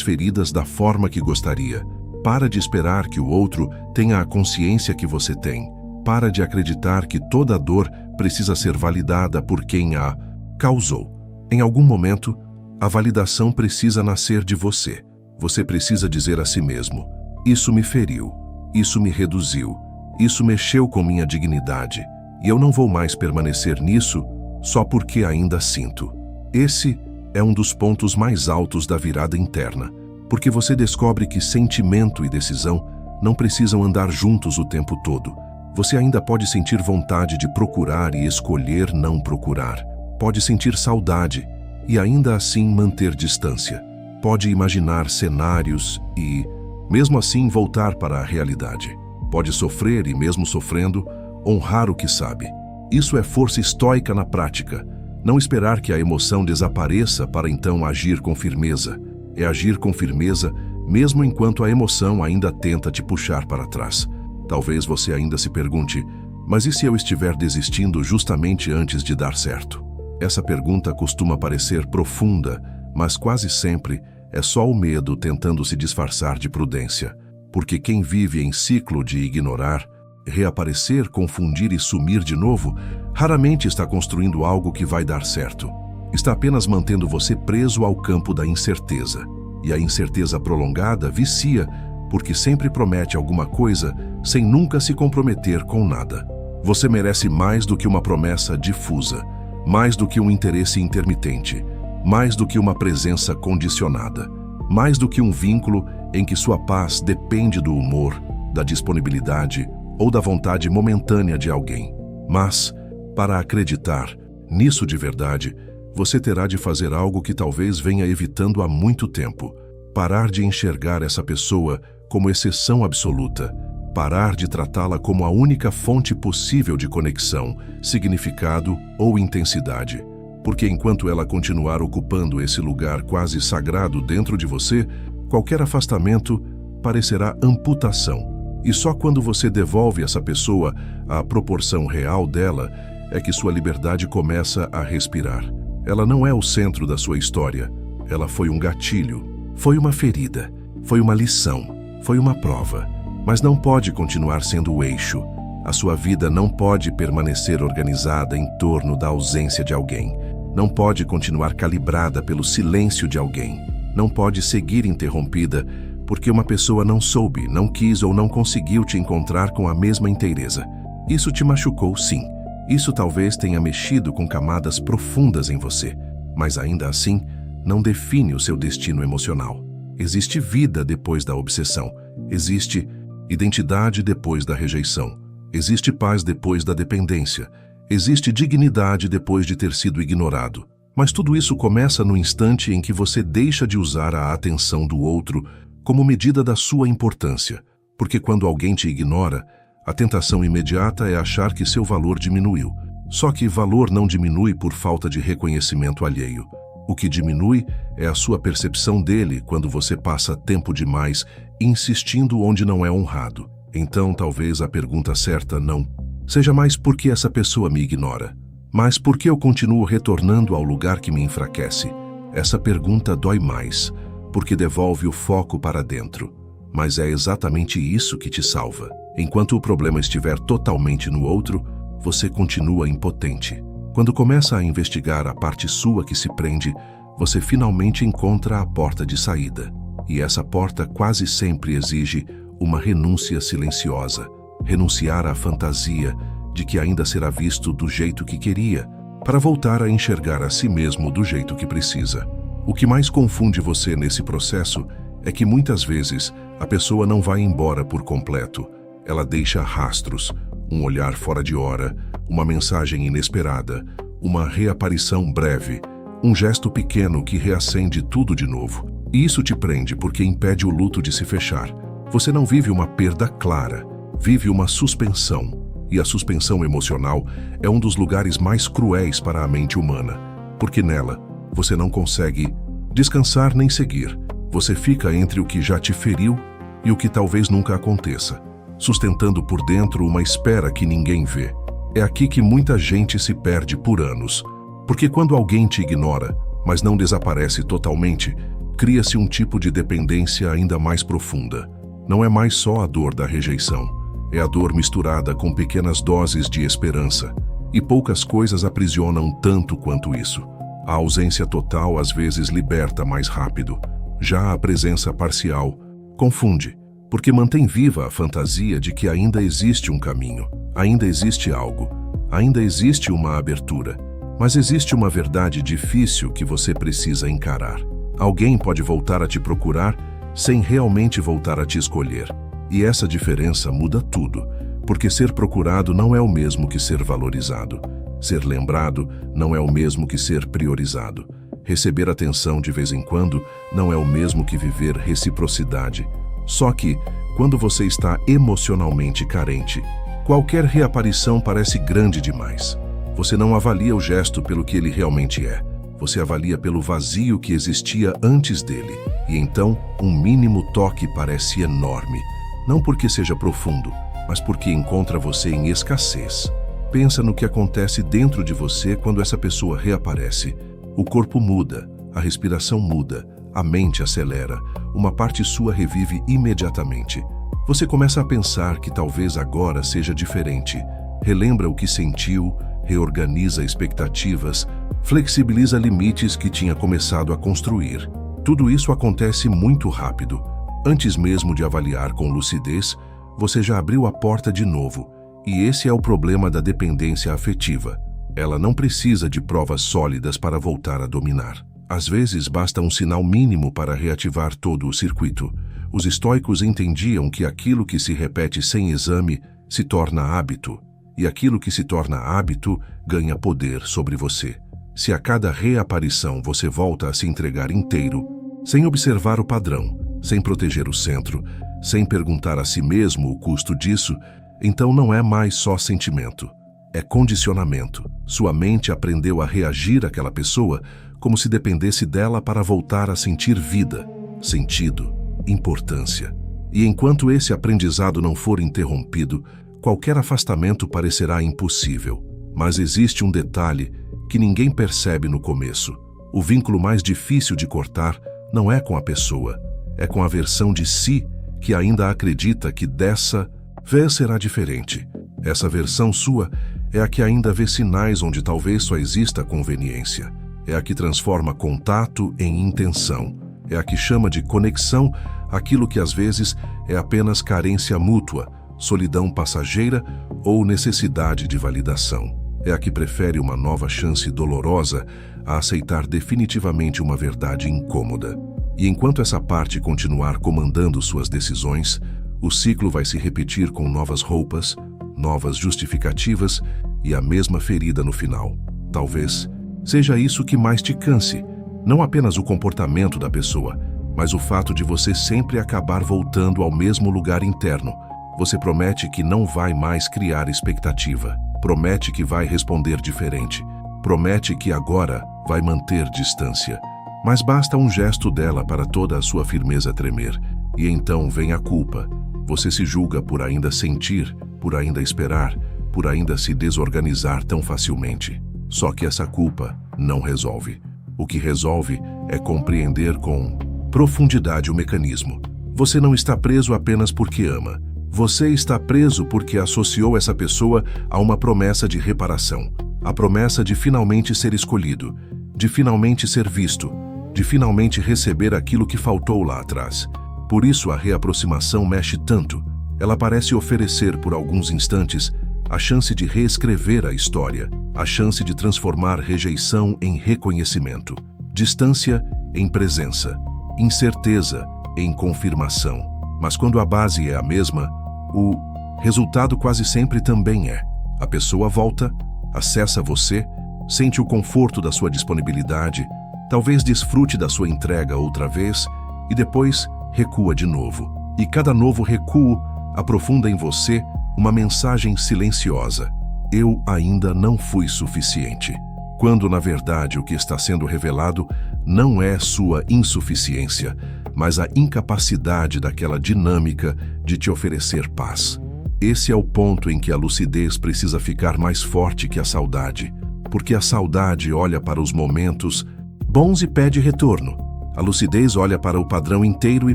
feridas da forma que gostaria. Para de esperar que o outro tenha a consciência que você tem. Para de acreditar que toda dor precisa ser validada por quem a causou. Em algum momento, a validação precisa nascer de você. Você precisa dizer a si mesmo: isso me feriu, isso me reduziu, isso mexeu com minha dignidade, e eu não vou mais permanecer nisso só porque ainda sinto. Esse é um dos pontos mais altos da virada interna, porque você descobre que sentimento e decisão não precisam andar juntos o tempo todo. Você ainda pode sentir vontade de procurar e escolher não procurar. Pode sentir saudade e ainda assim manter distância. Pode imaginar cenários e, mesmo assim, voltar para a realidade. Pode sofrer e, mesmo sofrendo, honrar o que sabe. Isso é força estoica na prática. Não esperar que a emoção desapareça para então agir com firmeza. É agir com firmeza mesmo enquanto a emoção ainda tenta te puxar para trás. Talvez você ainda se pergunte: mas e se eu estiver desistindo justamente antes de dar certo? Essa pergunta costuma parecer profunda, mas quase sempre é só o medo tentando se disfarçar de prudência. Porque quem vive em ciclo de ignorar, reaparecer, confundir e sumir de novo, raramente está construindo algo que vai dar certo. Está apenas mantendo você preso ao campo da incerteza. E a incerteza prolongada vicia, porque sempre promete alguma coisa sem nunca se comprometer com nada. Você merece mais do que uma promessa difusa, mais do que um interesse intermitente, mais do que uma presença condicionada, mais do que um vínculo em que sua paz depende do humor, da disponibilidade ou da vontade momentânea de alguém. Mas, para acreditar nisso de verdade, você terá de fazer algo que talvez venha evitando há muito tempo. Parar de enxergar essa pessoa como exceção absoluta. Parar de tratá-la como a única fonte possível de conexão, significado ou intensidade. Porque enquanto ela continuar ocupando esse lugar quase sagrado dentro de você, qualquer afastamento parecerá amputação. E só quando você devolve essa pessoa à proporção real dela é que sua liberdade começa a respirar. Ela não é o centro da sua história. Ela foi um gatilho, foi uma ferida, foi uma lição, foi uma prova. Mas não pode continuar sendo o eixo. A sua vida não pode permanecer organizada em torno da ausência de alguém. Não pode continuar calibrada pelo silêncio de alguém. Não pode seguir interrompida porque uma pessoa não soube, não quis ou não conseguiu te encontrar com a mesma inteireza. Isso te machucou, sim. Isso talvez tenha mexido com camadas profundas em você, mas ainda assim não define o seu destino emocional. Existe vida depois da obsessão. Existe identidade depois da rejeição. Existe paz depois da dependência. Existe dignidade depois de ter sido ignorado. Mas tudo isso começa no instante em que você deixa de usar a atenção do outro como medida da sua importância. Porque quando alguém te ignora, a tentação imediata é achar que seu valor diminuiu. Só que valor não diminui por falta de reconhecimento alheio. O que diminui é a sua percepção dele quando você passa tempo demais insistindo onde não é honrado. Então, talvez a pergunta certa não seja mais por que essa pessoa me ignora, mas por que eu continuo retornando ao lugar que me enfraquece. Essa pergunta dói mais, porque devolve o foco para dentro. Mas é exatamente isso que te salva. Enquanto o problema estiver totalmente no outro, você continua impotente. Quando começa a investigar a parte sua que se prende, você finalmente encontra a porta de saída. E essa porta quase sempre exige uma renúncia silenciosa. Renunciar à fantasia de que ainda será visto do jeito que queria, para voltar a enxergar a si mesmo do jeito que precisa. O que mais confunde você nesse processo é que muitas vezes a pessoa não vai embora por completo. Ela deixa rastros, um olhar fora de hora, uma mensagem inesperada, uma reaparição breve, um gesto pequeno que reacende tudo de novo. E isso te prende porque impede o luto de se fechar. Você não vive uma perda clara, vive uma suspensão. E a suspensão emocional é um dos lugares mais cruéis para a mente humana, porque nela você não consegue descansar nem seguir. Você fica entre o que já te feriu e o que talvez nunca aconteça, sustentando por dentro uma espera que ninguém vê. É aqui que muita gente se perde por anos, porque quando alguém te ignora, mas não desaparece totalmente, cria-se um tipo de dependência ainda mais profunda. Não é mais só a dor da rejeição, é a dor misturada com pequenas doses de esperança, e poucas coisas aprisionam tanto quanto isso. A ausência total às vezes liberta mais rápido, já a presença parcial confunde, porque mantém viva a fantasia de que ainda existe um caminho, ainda existe algo, ainda existe uma abertura, mas existe uma verdade difícil que você precisa encarar. Alguém pode voltar a te procurar sem realmente voltar a te escolher, e essa diferença muda tudo, porque ser procurado não é o mesmo que ser valorizado. Ser lembrado não é o mesmo que ser priorizado. Receber atenção de vez em quando não é o mesmo que viver reciprocidade. Só que, quando você está emocionalmente carente, qualquer reaparição parece grande demais. Você não avalia o gesto pelo que ele realmente é. Você avalia pelo vazio que existia antes dele. E então, um mínimo toque parece enorme. Não porque seja profundo, mas porque encontra você em escassez. Pensa no que acontece dentro de você quando essa pessoa reaparece. O corpo muda, a respiração muda, a mente acelera, uma parte sua revive imediatamente. Você começa a pensar que talvez agora seja diferente. Relembra o que sentiu, reorganiza expectativas, flexibiliza limites que tinha começado a construir. Tudo isso acontece muito rápido. Antes mesmo de avaliar com lucidez, você já abriu a porta de novo. E esse é o problema da dependência afetiva. Ela não precisa de provas sólidas para voltar a dominar. Às vezes basta um sinal mínimo para reativar todo o circuito. Os estoicos entendiam que aquilo que se repete sem exame se torna hábito, e aquilo que se torna hábito ganha poder sobre você. Se a cada reaparição você volta a se entregar inteiro, sem observar o padrão, sem proteger o centro, sem perguntar a si mesmo o custo disso, então não é mais só sentimento, é condicionamento. Sua mente aprendeu a reagir àquela pessoa como se dependesse dela para voltar a sentir vida, sentido, importância. E enquanto esse aprendizado não for interrompido, qualquer afastamento parecerá impossível. Mas existe um detalhe que ninguém percebe no começo. O vínculo mais difícil de cortar não é com a pessoa, é com a versão de si que ainda acredita que dessa vez será diferente. Essa versão sua é a que ainda vê sinais onde talvez só exista conveniência. É a que transforma contato em intenção. É a que chama de conexão aquilo que às vezes é apenas carência mútua, solidão passageira ou necessidade de validação. É a que prefere uma nova chance dolorosa a aceitar definitivamente uma verdade incômoda. E enquanto essa parte continuar comandando suas decisões, o ciclo vai se repetir com novas roupas, novas justificativas e a mesma ferida no final. Talvez seja isso que mais te canse, não apenas o comportamento da pessoa, mas o fato de você sempre acabar voltando ao mesmo lugar interno. Você promete que não vai mais criar expectativa, promete que vai responder diferente, promete que agora vai manter distância. Mas basta um gesto dela para toda a sua firmeza tremer, e então vem a culpa. Você se julga por ainda sentir, por ainda esperar, por ainda se desorganizar tão facilmente. Só que essa culpa não resolve. O que resolve é compreender com profundidade o mecanismo. Você não está preso apenas porque ama. Você está preso porque associou essa pessoa a uma promessa de reparação. A promessa de finalmente ser escolhido, de finalmente ser visto, de finalmente receber aquilo que faltou lá atrás. Por isso a reaproximação mexe tanto. Ela parece oferecer por alguns instantes a chance de reescrever a história, a chance de transformar rejeição em reconhecimento, distância em presença, incerteza em confirmação. Mas quando a base é a mesma, o resultado quase sempre também é. A pessoa volta, acessa você, sente o conforto da sua disponibilidade, talvez desfrute da sua entrega outra vez e depois recua de novo. E cada novo recuo aprofunda em você uma mensagem silenciosa. Eu ainda não fui suficiente. quando na verdade o que está sendo revelado não é sua insuficiência, mas a incapacidade daquela dinâmica de te oferecer paz. Esse é o ponto em que a lucidez precisa ficar mais forte que a saudade, porque a saudade olha para os momentos bons e pede retorno. A lucidez olha para o padrão inteiro e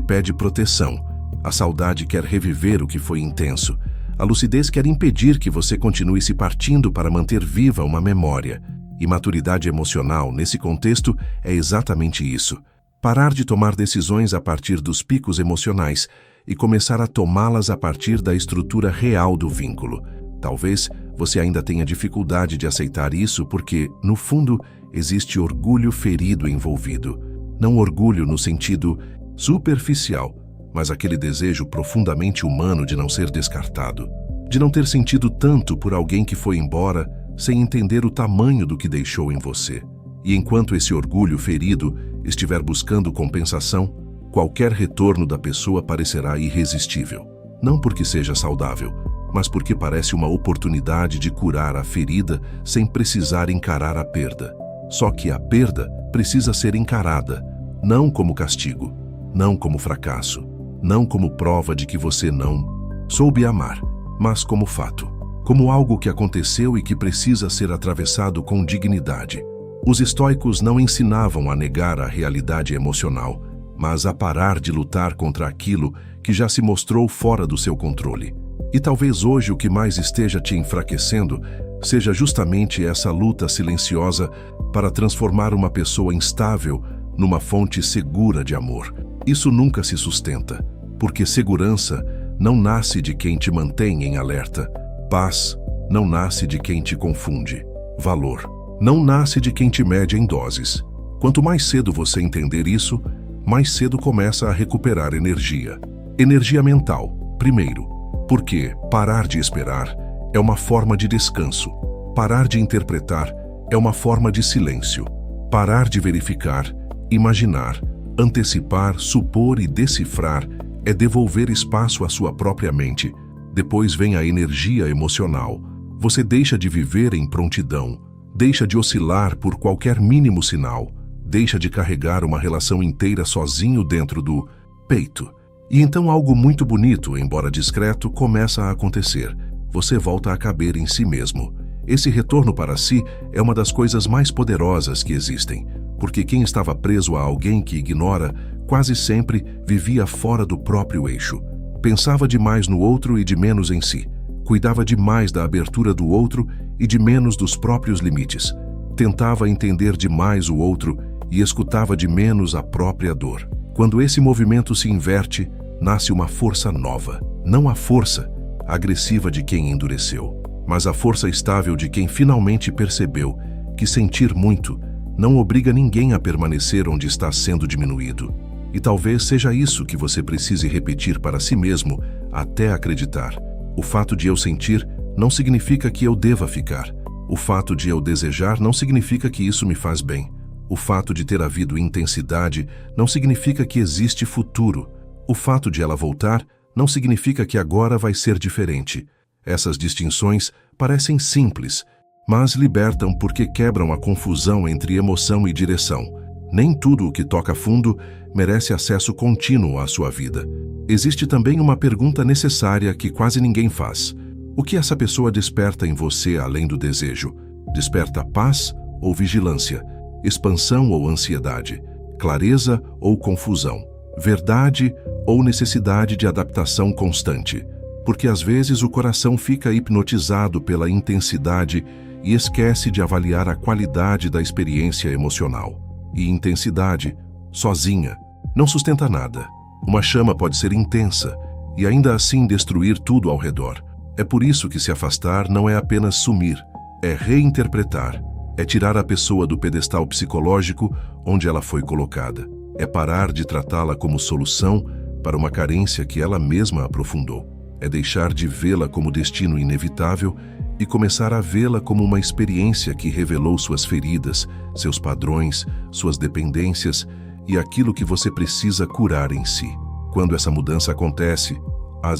pede proteção. A saudade quer reviver o que foi intenso. A lucidez quer impedir que você continue se partindo para manter viva uma memória. E maturidade emocional, nesse contexto, é exatamente isso. Parar de tomar decisões a partir dos picos emocionais e começar a tomá-las a partir da estrutura real do vínculo. Talvez você ainda tenha dificuldade de aceitar isso porque, no fundo, existe orgulho ferido envolvido. Não orgulho no sentido superficial, mas aquele desejo profundamente humano de não ser descartado, de não ter sentido tanto por alguém que foi embora sem entender o tamanho do que deixou em você. E enquanto esse orgulho ferido estiver buscando compensação, qualquer retorno da pessoa parecerá irresistível. Não porque seja saudável, mas porque parece uma oportunidade de curar a ferida sem precisar encarar a perda. Só que a perda precisa ser encarada, não como castigo, não como fracasso, não como prova de que você não soube amar, mas como fato, como algo que aconteceu e que precisa ser atravessado com dignidade. Os estoicos não ensinavam a negar a realidade emocional, mas a parar de lutar contra aquilo que já se mostrou fora do seu controle. E talvez hoje o que mais esteja te enfraquecendo seja justamente essa luta silenciosa para transformar uma pessoa instável numa fonte segura de amor. Isso nunca se sustenta, porque segurança não nasce de quem te mantém em alerta. Paz não nasce de quem te confunde. Valor não nasce de quem te mede em doses. Quanto mais cedo você entender isso, mais cedo começa a recuperar energia. Energia mental, primeiro, porque parar de esperar é uma forma de descanso. Parar de interpretar é uma forma de silêncio. Parar de verificar, imaginar, antecipar, supor e decifrar é devolver espaço à sua própria mente. Depois vem a energia emocional. Você deixa de viver em prontidão, deixa de oscilar por qualquer mínimo sinal, deixa de carregar uma relação inteira sozinho dentro do peito. E então algo muito bonito, embora discreto, começa a acontecer. Você volta a caber em si mesmo. Esse retorno para si é uma das coisas mais poderosas que existem, porque quem estava preso a alguém que ignora quase sempre vivia fora do próprio eixo. Pensava demais no outro e de menos em si. Cuidava demais da abertura do outro e de menos dos próprios limites. Tentava entender demais o outro e escutava de menos a própria dor. Quando esse movimento se inverte, nasce uma força nova. Não a força agressiva de quem endureceu, mas a força estável de quem finalmente percebeu que sentir muito não obriga ninguém a permanecer onde está sendo diminuído. E talvez seja isso que você precise repetir para si mesmo até acreditar. O fato de eu sentir não significa que eu deva ficar. O fato de eu desejar não significa que isso me faz bem. O fato de ter havido intensidade não significa que existe futuro. O fato de ela voltar não significa que agora vai ser diferente. Essas distinções parecem simples, mas libertam porque quebram a confusão entre emoção e direção. Nem tudo o que toca fundo merece acesso contínuo à sua vida. Existe também uma pergunta necessária que quase ninguém faz. O que essa pessoa desperta em você além do desejo? Desperta paz ou vigilância? Expansão ou ansiedade? Clareza ou confusão? Verdade ou necessidade de adaptação constante? Porque às vezes o coração fica hipnotizado pela intensidade e esquece de avaliar a qualidade da experiência emocional. E intensidade, sozinha, não sustenta nada. Uma chama pode ser intensa e ainda assim destruir tudo ao redor. É por isso que se afastar não é apenas sumir, é reinterpretar, é tirar a pessoa do pedestal psicológico onde ela foi colocada. É parar de tratá-la como solução para uma carência que ela mesma aprofundou. É deixar de vê-la como destino inevitável e começar a vê-la como uma experiência que revelou suas feridas, seus padrões, suas dependências e aquilo que você precisa curar em si. Quando essa mudança acontece, a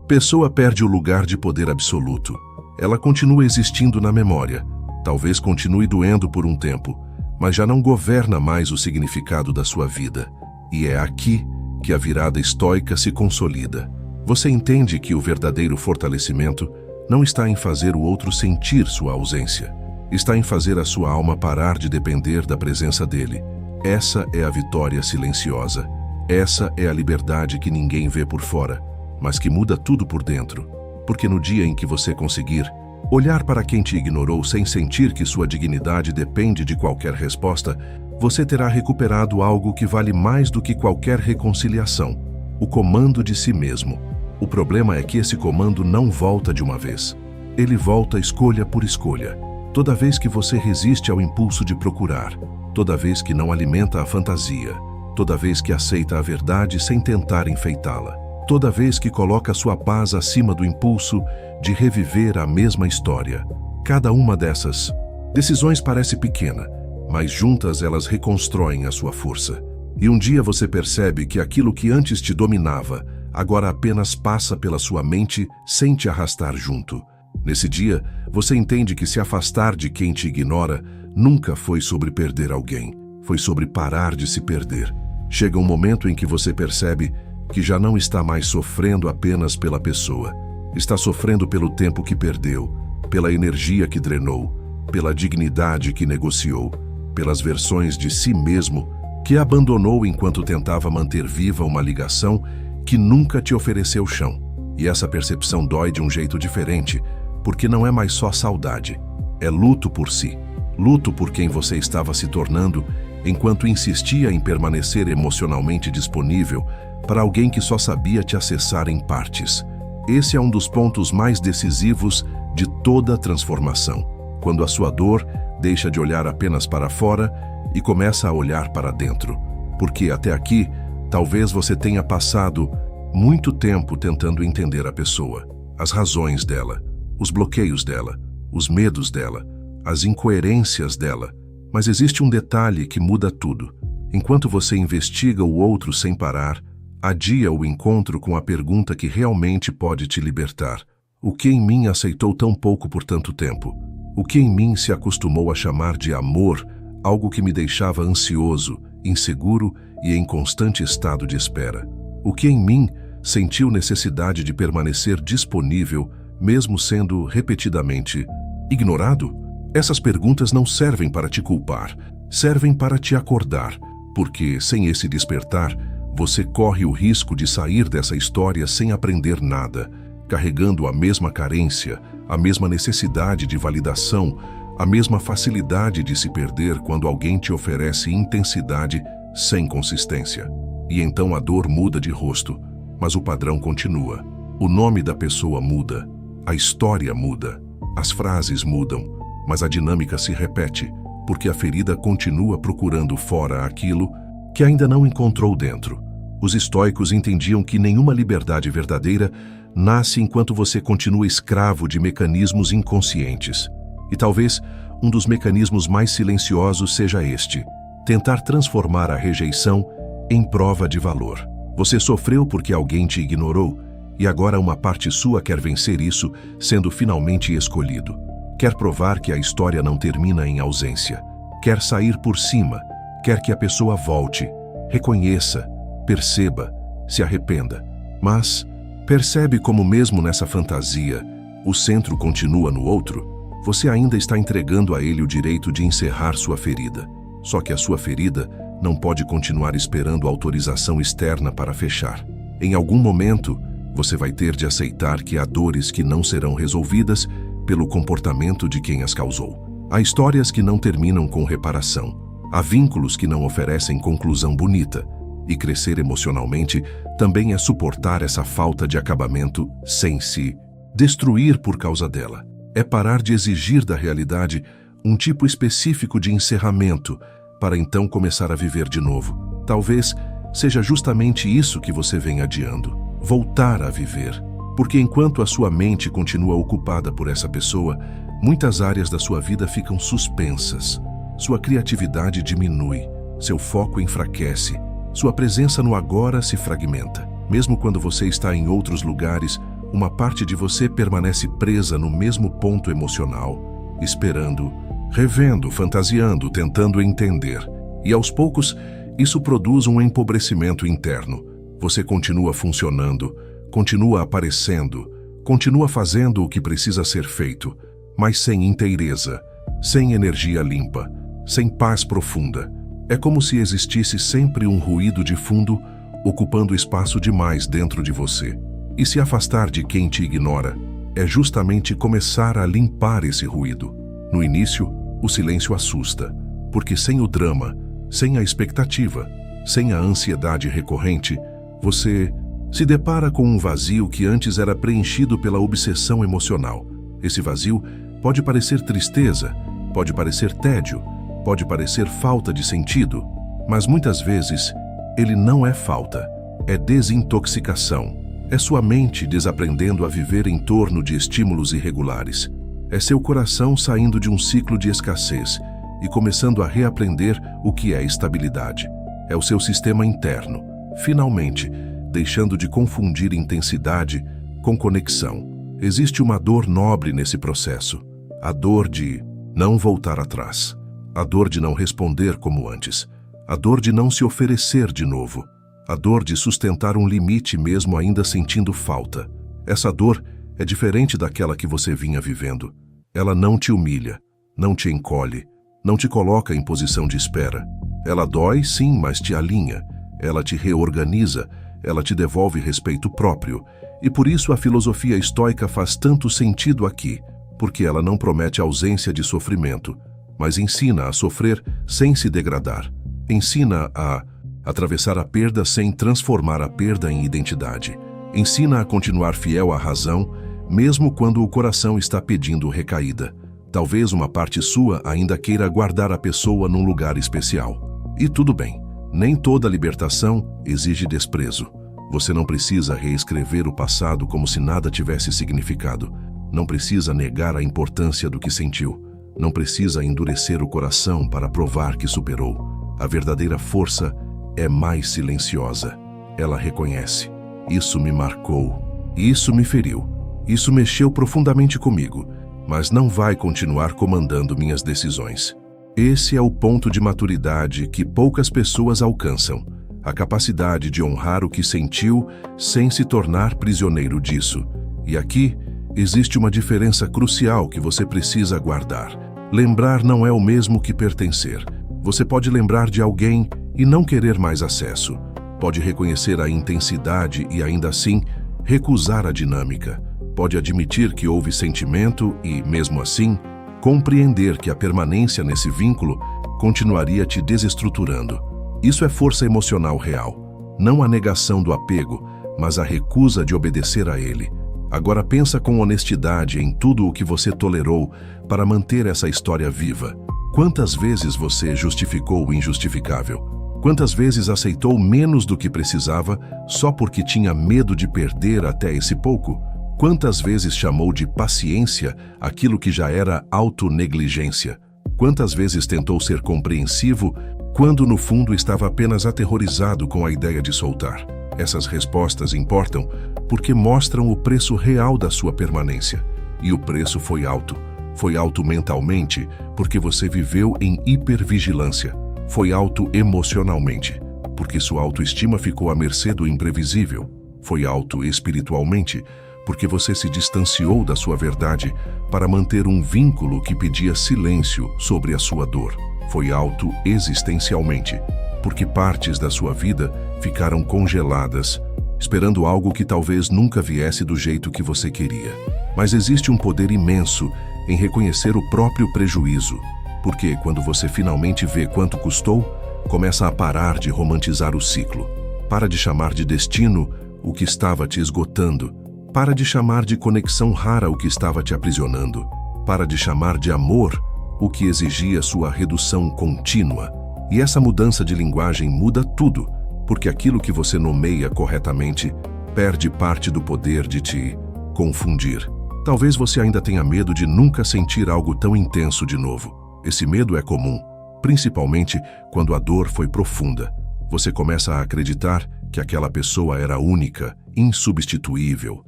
pessoa perde o lugar de poder absoluto. Ela continua existindo na memória, Talvez continue doendo por um tempo, mas já não governa mais o significado da sua vida. E é aqui que a virada estoica se consolida. Você entende que o verdadeiro fortalecimento não está em fazer o outro sentir sua ausência. Está em fazer a sua alma parar de depender da presença dele. Essa é a vitória silenciosa. Essa é a liberdade que ninguém vê por fora, mas que muda tudo por dentro. Porque no dia em que você conseguir olhar para quem te ignorou sem sentir que sua dignidade depende de qualquer resposta, você terá recuperado algo que vale mais do que qualquer reconciliação: o comando de si mesmo. O problema é que esse comando não volta de uma vez. Ele volta escolha por escolha. Toda vez que você resiste ao impulso de procurar, toda vez que não alimenta a fantasia, toda vez que aceita a verdade sem tentar enfeitá-la, toda vez que coloca sua paz acima do impulso de reviver a mesma história. Cada uma dessas decisões parece pequena, mas juntas elas reconstroem a sua força. E um dia você percebe que aquilo que antes te dominava, agora apenas passa pela sua mente sem te arrastar junto. Nesse dia, você entende que se afastar de quem te ignora nunca foi sobre perder alguém, foi sobre parar de se perder. Chega um momento em que você percebe que já não está mais sofrendo apenas pela pessoa. Está sofrendo pelo tempo que perdeu, pela energia que drenou, pela dignidade que negociou, pelas versões de si mesmo que abandonou enquanto tentava manter viva uma ligação que nunca te ofereceu chão. E essa percepção dói de um jeito diferente, porque não é mais só saudade. É luto por si, luto por quem você estava se tornando enquanto insistia em permanecer emocionalmente disponível para alguém que só sabia te acessar em partes. Esse é um dos pontos mais decisivos de toda a transformação, quando a sua dor deixa de olhar apenas para fora e começa a olhar para dentro. Porque até aqui, talvez você tenha passado muito tempo tentando entender a pessoa, as razões dela, os bloqueios dela, os medos dela, as incoerências dela. Mas existe um detalhe que muda tudo. Enquanto você investiga o outro sem parar, adia o encontro com a pergunta que realmente pode te libertar. O que em mim aceitou tão pouco por tanto tempo? O que em mim se acostumou a chamar de amor, algo que me deixava ansioso, inseguro e em constante estado de espera? O que em mim sentiu necessidade de permanecer disponível, mesmo sendo repetidamente ignorado? Essas perguntas não servem para te culpar, servem para te acordar, porque sem esse despertar, você corre o risco de sair dessa história sem aprender nada, carregando a mesma carência, a mesma necessidade de validação, a mesma facilidade de se perder quando alguém te oferece intensidade sem consistência. E então a dor muda de rosto, mas o padrão continua. O nome da pessoa muda, a história muda, as frases mudam, mas a dinâmica se repete, porque a ferida continua procurando fora aquilo que ainda não encontrou dentro. Os estoicos entendiam que nenhuma liberdade verdadeira nasce enquanto você continua escravo de mecanismos inconscientes. E talvez um dos mecanismos mais silenciosos seja este: tentar transformar a rejeição em prova de valor. Você sofreu porque alguém te ignorou, e agora uma parte sua quer vencer isso, sendo finalmente escolhido. Quer provar que a história não termina em ausência. Quer sair por cima. Quer que a pessoa volte, reconheça, perceba, se arrependa. Mas percebe como mesmo nessa fantasia, o centro continua no outro? Você ainda está entregando a ele o direito de encerrar sua ferida. Só que a sua ferida não pode continuar esperando autorização externa para fechar. Em algum momento, você vai ter de aceitar que há dores que não serão resolvidas pelo comportamento de quem as causou. Há histórias que não terminam com reparação. Há vínculos que não oferecem conclusão bonita. E crescer emocionalmente também é suportar essa falta de acabamento sem se destruir por causa dela. É parar de exigir da realidade um tipo específico de encerramento para então começar a viver de novo. Talvez seja justamente isso que você vem adiando. Voltar a viver. Porque enquanto a sua mente continua ocupada por essa pessoa, muitas áreas da sua vida ficam suspensas. Sua criatividade diminui, seu foco enfraquece, sua presença no agora se fragmenta. Mesmo quando você está em outros lugares, uma parte de você permanece presa no mesmo ponto emocional, esperando revendo, fantasiando, tentando entender. E aos poucos, isso produz um empobrecimento interno. Você continua funcionando, continua aparecendo, continua fazendo o que precisa ser feito, mas sem inteireza, sem energia limpa, sem paz profunda. É como se existisse sempre um ruído de fundo ocupando espaço demais dentro de você. E se afastar de quem te ignora é justamente começar a limpar esse ruído. No início, o silêncio assusta, porque sem o drama, sem a expectativa, sem a ansiedade recorrente, você se depara com um vazio que antes era preenchido pela obsessão emocional. Esse vazio pode parecer tristeza, pode parecer tédio, pode parecer falta de sentido, mas muitas vezes ele não é falta, é desintoxicação. É sua mente desaprendendo a viver em torno de estímulos irregulares. É seu coração saindo de um ciclo de escassez e começando a reaprender o que é estabilidade. É o seu sistema interno, finalmente, deixando de confundir intensidade com conexão. Existe uma dor nobre nesse processo. A dor de não voltar atrás. A dor de não responder como antes. A dor de não se oferecer de novo. A dor de sustentar um limite mesmo ainda sentindo falta. Essa dor é diferente daquela que você vinha vivendo. Ela não te humilha, não te encolhe, não te coloca em posição de espera. Ela dói, sim, mas te alinha. Ela te reorganiza, ela te devolve respeito próprio. E por isso a filosofia estoica faz tanto sentido aqui, porque ela não promete ausência de sofrimento, mas ensina a sofrer sem se degradar. Ensina a atravessar a perda sem transformar a perda em identidade. Ensina a continuar fiel à razão, mesmo quando o coração está pedindo recaída. Talvez uma parte sua ainda queira guardar a pessoa num lugar especial. E tudo bem, nem toda libertação exige desprezo. Você não precisa reescrever o passado como se nada tivesse significado. Não precisa negar a importância do que sentiu. Não precisa endurecer o coração para provar que superou. A verdadeira força é mais silenciosa. Ela reconhece. Isso me marcou. Isso me feriu. Isso mexeu profundamente comigo, mas não vai continuar comandando minhas decisões. Esse é o ponto de maturidade que poucas pessoas alcançam. A capacidade de honrar o que sentiu sem se tornar prisioneiro disso. E aqui existe uma diferença crucial que você precisa guardar. Lembrar não é o mesmo que pertencer. Você pode lembrar de alguém e não querer mais acesso. Pode reconhecer a intensidade e, ainda assim, recusar a dinâmica. Pode admitir que houve sentimento e, mesmo assim, compreender que a permanência nesse vínculo continuaria te desestruturando. Isso é força emocional real. Não a negação do apego, mas a recusa de obedecer a ele. Agora pensa com honestidade em tudo o que você tolerou para manter essa história viva. Quantas vezes você justificou o injustificável? Quantas vezes aceitou menos do que precisava só porque tinha medo de perder até esse pouco? Quantas vezes chamou de paciência aquilo que já era autonegligência? Quantas vezes tentou ser compreensivo quando no fundo estava apenas aterrorizado com a ideia de soltar? Essas respostas importam porque mostram o preço real da sua permanência. E o preço foi alto. Foi alto mentalmente porque você viveu em hipervigilância. Foi alto emocionalmente, porque sua autoestima ficou à mercê do imprevisível. Foi alto espiritualmente, porque você se distanciou da sua verdade para manter um vínculo que pedia silêncio sobre a sua dor. Foi alto existencialmente, porque partes da sua vida ficaram congeladas, esperando algo que talvez nunca viesse do jeito que você queria. Mas existe um poder imenso em reconhecer o próprio prejuízo. Porque quando você finalmente vê quanto custou, começa a parar de romantizar o ciclo. Para de chamar de destino o que estava te esgotando. Para de chamar de conexão rara o que estava te aprisionando. Para de chamar de amor o que exigia sua redução contínua. E essa mudança de linguagem muda tudo, porque aquilo que você nomeia corretamente perde parte do poder de te confundir. Talvez você ainda tenha medo de nunca sentir algo tão intenso de novo. Esse medo é comum, principalmente quando a dor foi profunda. Você começa a acreditar que aquela pessoa era única, insubstituível,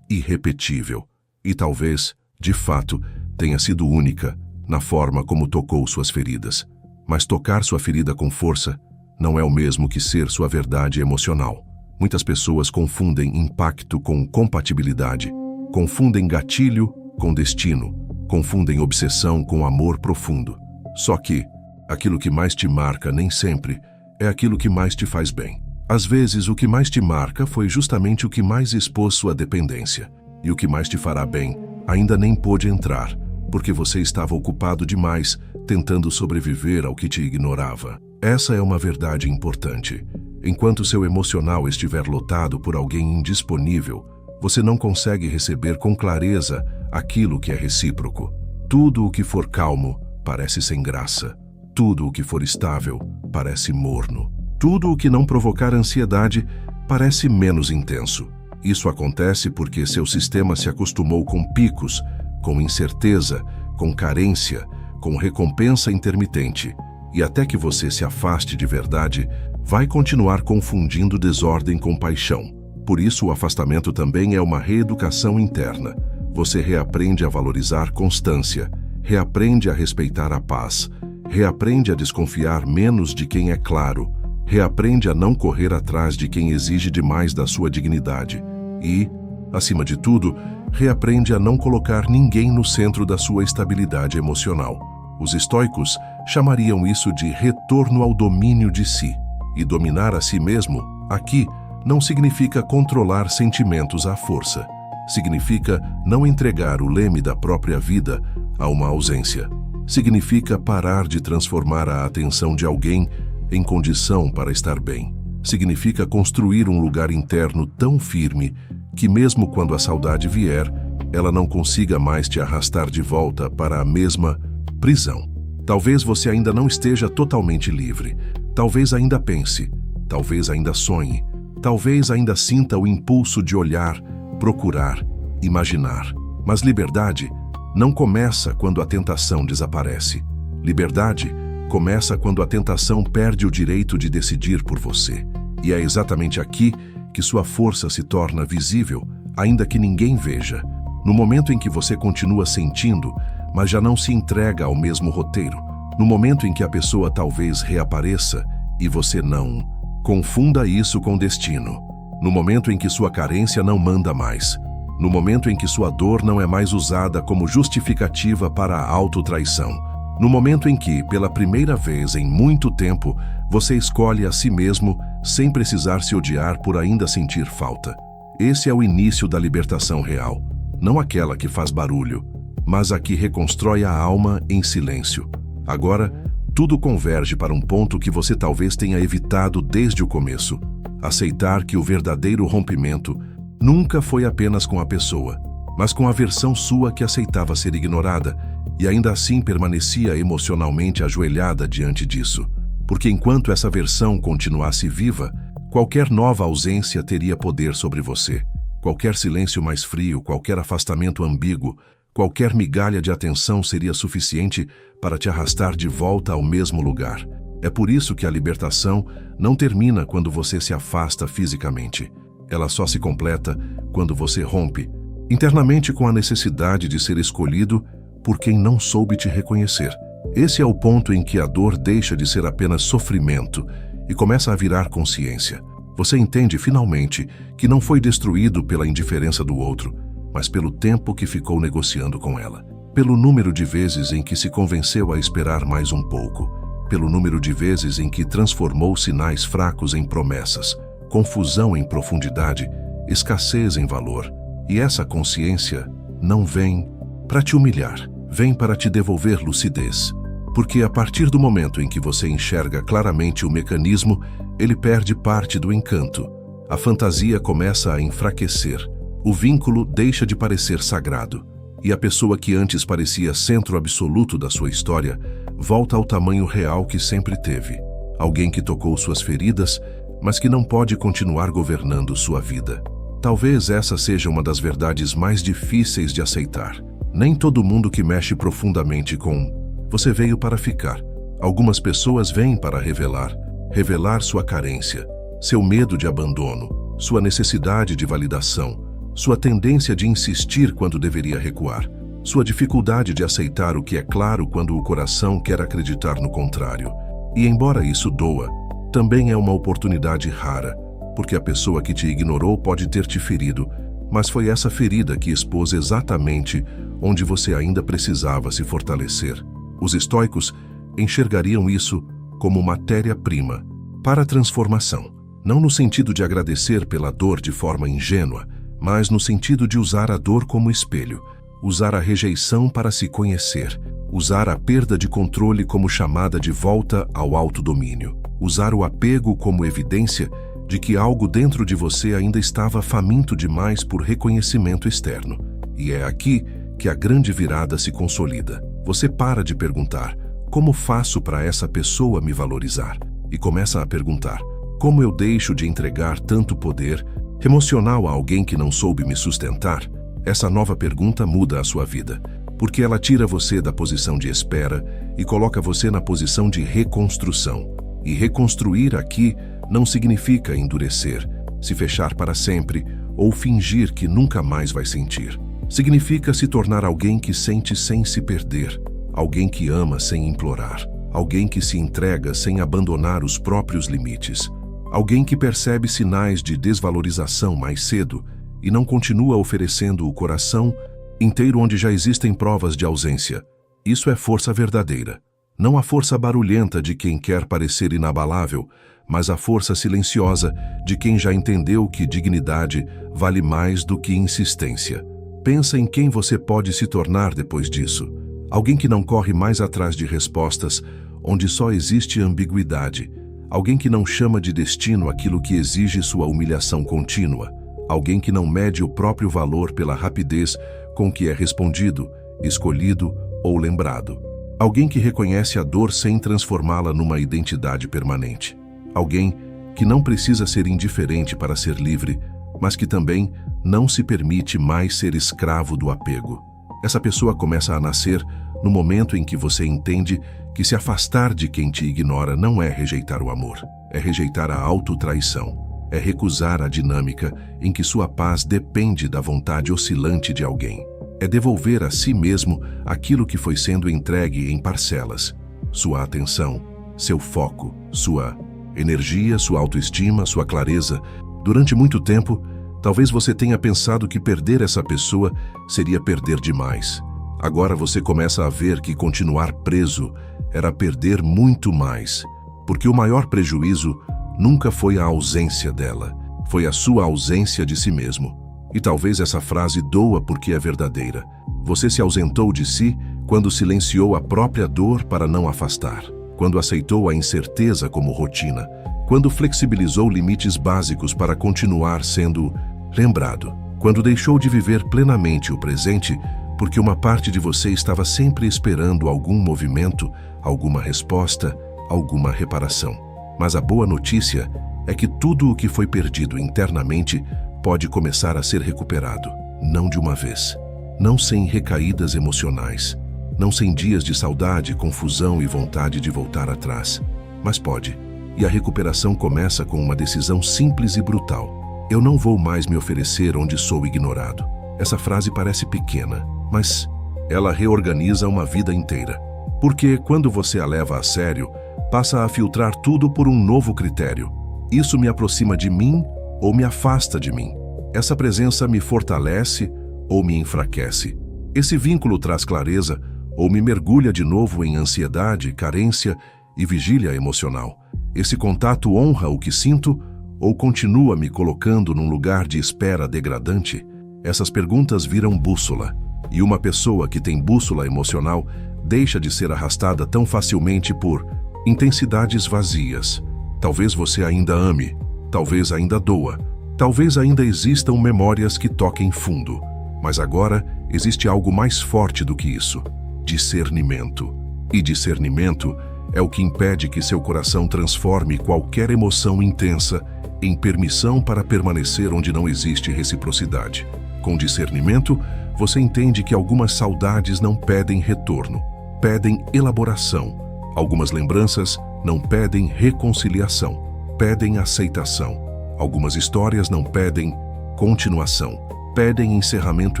irrepetível. E talvez, de fato, tenha sido única, na forma como tocou suas feridas. Mas tocar sua ferida com força não é o mesmo que ser sua verdade emocional. Muitas pessoas confundem impacto com compatibilidade, confundem gatilho com destino, confundem obsessão com amor profundo. Só que aquilo que mais te marca nem sempre é aquilo que mais te faz bem. Às vezes, o que mais te marca foi justamente o que mais expôs sua dependência. E o que mais te fará bem ainda nem pôde entrar, porque você estava ocupado demais tentando sobreviver ao que te ignorava. Essa é uma verdade importante. Enquanto seu emocional estiver lotado por alguém indisponível, você não consegue receber com clareza aquilo que é recíproco. Tudo o que for calmo parece sem graça. Tudo o que for estável parece morno. Tudo o que não provocar ansiedade parece menos intenso. Isso acontece porque seu sistema se acostumou com picos, com incerteza, com carência, com recompensa intermitente. E até que você se afaste de verdade, vai continuar confundindo desordem com paixão. Por isso, o afastamento também é uma reeducação interna. Você reaprende a valorizar constância, reaprende a respeitar a paz, reaprende a desconfiar menos de quem é claro, reaprende a não correr atrás de quem exige demais da sua dignidade e, acima de tudo, reaprende a não colocar ninguém no centro da sua estabilidade emocional. Os estoicos chamariam isso de retorno ao domínio de si. E dominar a si mesmo, aqui, não significa controlar sentimentos à força. Significa não entregar o leme da própria vida a uma ausência. Significa parar de transformar a atenção de alguém em condição para estar bem. Significa construir um lugar interno tão firme que mesmo quando a saudade vier, ela não consiga mais te arrastar de volta para a mesma prisão. Talvez você ainda não esteja totalmente livre. Talvez ainda pense. Talvez ainda sonhe. Talvez ainda sinta o impulso de olhar, procurar, imaginar. Mas liberdade não começa quando a tentação desaparece. Liberdade começa quando a tentação perde o direito de decidir por você. E é exatamente aqui que sua força se torna visível, ainda que ninguém veja. No momento em que você continua sentindo, mas já não se entrega ao mesmo roteiro. No momento em que a pessoa talvez reapareça e você não. Confunda isso com destino. No momento em que sua carência não manda mais. No momento em que sua dor não é mais usada como justificativa para a autotraição. No momento em que, pela primeira vez em muito tempo, você escolhe a si mesmo sem precisar se odiar por ainda sentir falta. Esse é o início da libertação real. Não aquela que faz barulho, mas a que reconstrói a alma em silêncio. Agora, tudo converge para um ponto que você talvez tenha evitado desde o começo. Aceitar que o verdadeiro rompimento nunca foi apenas com a pessoa, mas com a versão sua que aceitava ser ignorada e ainda assim permanecia emocionalmente ajoelhada diante disso. Porque enquanto essa versão continuasse viva, qualquer nova ausência teria poder sobre você. Qualquer silêncio mais frio, qualquer afastamento ambíguo, qualquer migalha de atenção seria suficiente para te arrastar de volta ao mesmo lugar. É por isso que a libertação não termina quando você se afasta fisicamente. Ela só se completa quando você rompe internamente com a necessidade de ser escolhido por quem não soube te reconhecer. Esse é o ponto em que a dor deixa de ser apenas sofrimento e começa a virar consciência. Você entende finalmente que não foi destruído pela indiferença do outro, mas pelo tempo que ficou negociando com ela. Pelo número de vezes em que se convenceu a esperar mais um pouco. Pelo número de vezes em que transformou sinais fracos em promessas, confusão em profundidade, escassez em valor. E essa consciência não vem para te humilhar, vem para te devolver lucidez. Porque a partir do momento em que você enxerga claramente o mecanismo, ele perde parte do encanto. A fantasia começa a enfraquecer. O vínculo deixa de parecer sagrado. E a pessoa que antes parecia centro absoluto da sua história, volta ao tamanho real que sempre teve. Alguém que tocou suas feridas, mas que não pode continuar governando sua vida. Talvez essa seja uma das verdades mais difíceis de aceitar. Nem todo mundo que mexe profundamente com você veio para ficar. Algumas pessoas vêm para revelar sua carência, seu medo de abandono, sua necessidade de validação, sua tendência de insistir quando deveria recuar. sua dificuldade de aceitar o que é claro quando o coração quer acreditar no contrário. E embora isso doa, também é uma oportunidade rara, porque a pessoa que te ignorou pode ter te ferido, mas foi essa ferida que expôs exatamente onde você ainda precisava se fortalecer. Os estoicos enxergariam isso como matéria-prima para a transformação, não no sentido de agradecer pela dor de forma ingênua, mas no sentido de usar a dor como espelho, usar a rejeição para se conhecer, usar a perda de controle como chamada de volta ao autodomínio, usar o apego como evidência de que algo dentro de você ainda estava faminto demais por reconhecimento externo. E é aqui que a grande virada se consolida. Você para de perguntar: como faço para essa pessoa me valorizar? E começa a perguntar: como eu deixo de entregar tanto poder emocional a alguém que não soube me sustentar? Essa nova pergunta muda a sua vida, porque ela tira você da posição de espera e coloca você na posição de reconstrução. E reconstruir aqui não significa endurecer, se fechar para sempre ou fingir que nunca mais vai sentir. Significa se tornar alguém que sente sem se perder, alguém que ama sem implorar, alguém que se entrega sem abandonar os próprios limites, alguém que percebe sinais de desvalorização mais cedo e não continua oferecendo o coração inteiro onde já existem provas de ausência. Isso é força verdadeira. Não a força barulhenta de quem quer parecer inabalável, mas a força silenciosa de quem já entendeu que dignidade vale mais do que insistência. Pensa em quem você pode se tornar depois disso. Alguém que não corre mais atrás de respostas, onde só existe ambiguidade. Alguém que não chama de destino aquilo que exige sua humilhação contínua. Alguém que não mede o próprio valor pela rapidez com que é respondido, escolhido ou lembrado. Alguém que reconhece a dor sem transformá-la numa identidade permanente. Alguém que não precisa ser indiferente para ser livre, mas que também não se permite mais ser escravo do apego. Essa pessoa começa a nascer no momento em que você entende que se afastar de quem te ignora não é rejeitar o amor, é rejeitar a autotraição, é recusar a dinâmica em que sua paz depende da vontade oscilante de alguém. É devolver a si mesmo aquilo que foi sendo entregue em parcelas. Sua atenção, seu foco, sua energia, sua autoestima, sua clareza. Durante muito tempo, talvez você tenha pensado que perder essa pessoa seria perder demais. Agora você começa a ver que continuar preso era perder muito mais, porque o maior prejuízo nunca foi a ausência dela, foi a sua ausência de si mesmo. E talvez essa frase doa porque é verdadeira. Você se ausentou de si quando silenciou a própria dor para não afastar, quando aceitou a incerteza como rotina, quando flexibilizou limites básicos para continuar sendo lembrado, quando deixou de viver plenamente o presente porque uma parte de você estava sempre esperando algum movimento, alguma resposta, alguma reparação. Mas a boa notícia é que tudo o que foi perdido internamente pode começar a ser recuperado, não de uma vez, não sem recaídas emocionais, não sem dias de saudade, confusão e vontade de voltar atrás, mas pode. E a recuperação começa com uma decisão simples e brutal. Eu não vou mais me oferecer onde sou ignorado. Essa frase parece pequena, mas ela reorganiza uma vida inteira. Porque quando você a leva a sério, passa a filtrar tudo por um novo critério. Isso me aproxima de mim ou me afasta de mim? Essa presença me fortalece ou me enfraquece? Esse vínculo traz clareza ou me mergulha de novo em ansiedade, carência e vigília emocional? Esse contato honra o que sinto ou continua me colocando num lugar de espera degradante? Essas perguntas viram bússola, e uma pessoa que tem bússola emocional deixa de ser arrastada tão facilmente por intensidades vazias. Talvez você ainda ame, talvez ainda doa, talvez ainda existam memórias que toquem fundo, mas agora existe algo mais forte do que isso: discernimento. E discernimento é o que impede que seu coração transforme qualquer emoção intensa em permissão para permanecer onde não existe reciprocidade. Com discernimento, você entende que algumas saudades não pedem retorno, pedem elaboração. Algumas lembranças não pedem reconciliação, pedem aceitação. Algumas histórias não pedem continuação, pedem encerramento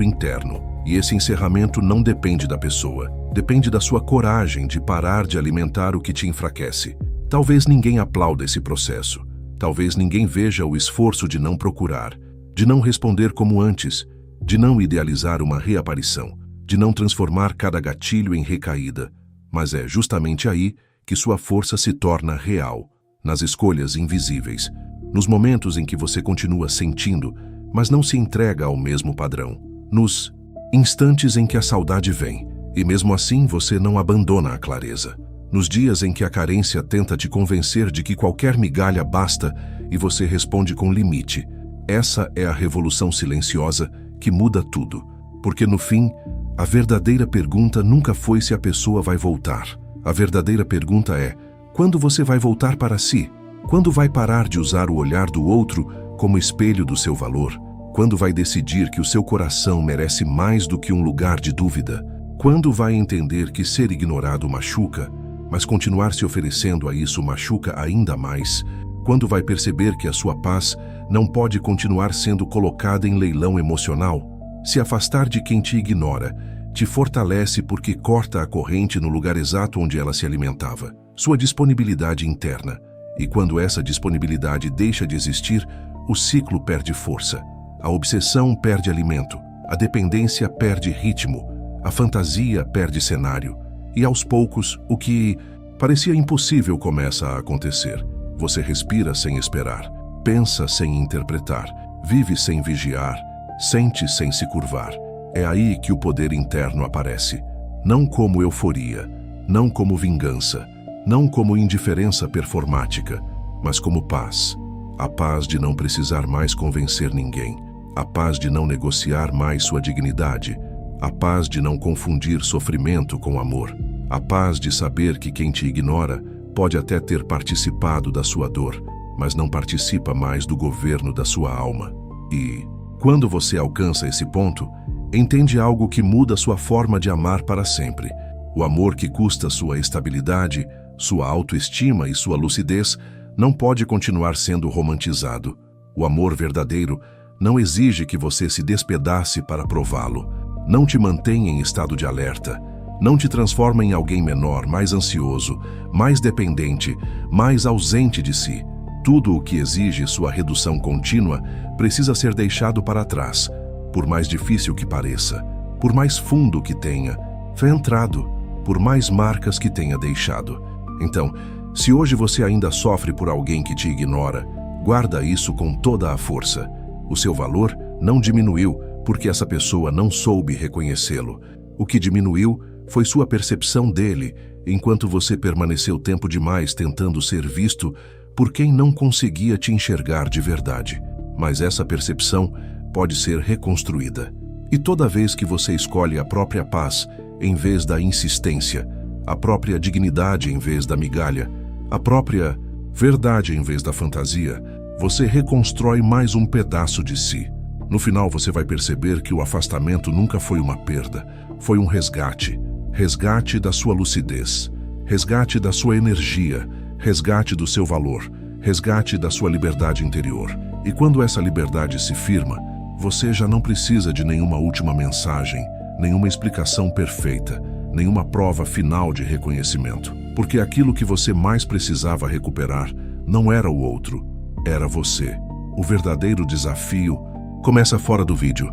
interno. E esse encerramento não depende da pessoa. Depende da sua coragem de parar de alimentar o que te enfraquece. Talvez ninguém aplaude esse processo. Talvez ninguém veja o esforço de não procurar, de não responder como antes, de não idealizar uma reaparição, de não transformar cada gatilho em recaída. Mas é justamente aí que sua força se torna real, nas escolhas invisíveis, nos momentos em que você continua sentindo, mas não se entrega ao mesmo padrão, nos instantes em que a saudade vem, e mesmo assim você não abandona a clareza, nos dias em que a carência tenta te convencer de que qualquer migalha basta e você responde com limite. Essa é a revolução silenciosa que muda tudo, porque no fim, a verdadeira pergunta nunca foi se a pessoa vai voltar. A verdadeira pergunta é: quando você vai voltar para si? Quando vai parar de usar o olhar do outro como espelho do seu valor? Quando vai decidir que o seu coração merece mais do que um lugar de dúvida? Quando vai entender que ser ignorado machuca, mas continuar se oferecendo a isso machuca ainda mais? Quando vai perceber que a sua paz não pode continuar sendo colocada em leilão emocional? Se afastar de quem te ignora te fortalece porque corta a corrente no lugar exato onde ela se alimentava, sua disponibilidade interna. E quando essa disponibilidade deixa de existir, o ciclo perde força. A obsessão perde alimento, a dependência perde ritmo, a fantasia perde cenário. E aos poucos, o que parecia impossível começa a acontecer. Você respira sem esperar, pensa sem interpretar, vive sem vigiar, sente sem se curvar. É aí que o poder interno aparece. Não como euforia, não como vingança, não como indiferença performática, mas como paz. A paz de não precisar mais convencer ninguém. A paz de não negociar mais sua dignidade. A paz de não confundir sofrimento com amor. A paz de saber que quem te ignora pode até ter participado da sua dor, mas não participa mais do governo da sua alma. E, quando você alcança esse ponto, entende algo que muda sua forma de amar para sempre. O amor que custa sua estabilidade, sua autoestima e sua lucidez não pode continuar sendo romantizado. O amor verdadeiro não exige que você se despedace para prová-lo. Não te mantém em estado de alerta. Não te transforma em alguém menor, mais ansioso, mais dependente, mais ausente de si. Tudo o que exige sua redução contínua precisa ser deixado para trás, por mais difícil que pareça, por mais fundo que tenha entrado, por mais marcas que tenha deixado. Então, se hoje você ainda sofre por alguém que te ignora, guarda isso com toda a força. O seu valor não diminuiu porque essa pessoa não soube reconhecê-lo. O que diminuiu foi sua percepção dele, enquanto você permaneceu tempo demais tentando ser visto por quem não conseguia te enxergar de verdade. Mas essa percepção pode ser reconstruída. E toda vez que você escolhe a própria paz em vez da insistência, a própria dignidade em vez da migalha, a própria verdade em vez da fantasia, você reconstrói mais um pedaço de si. No final você vai perceber que o afastamento nunca foi uma perda, foi um resgate. Resgate da sua lucidez, resgate da sua energia, resgate do seu valor, resgate da sua liberdade interior. E quando essa liberdade se firma, você já não precisa de nenhuma última mensagem, nenhuma explicação perfeita, nenhuma prova final de reconhecimento. Porque aquilo que você mais precisava recuperar não era o outro, era você. O verdadeiro desafio começa fora do vídeo.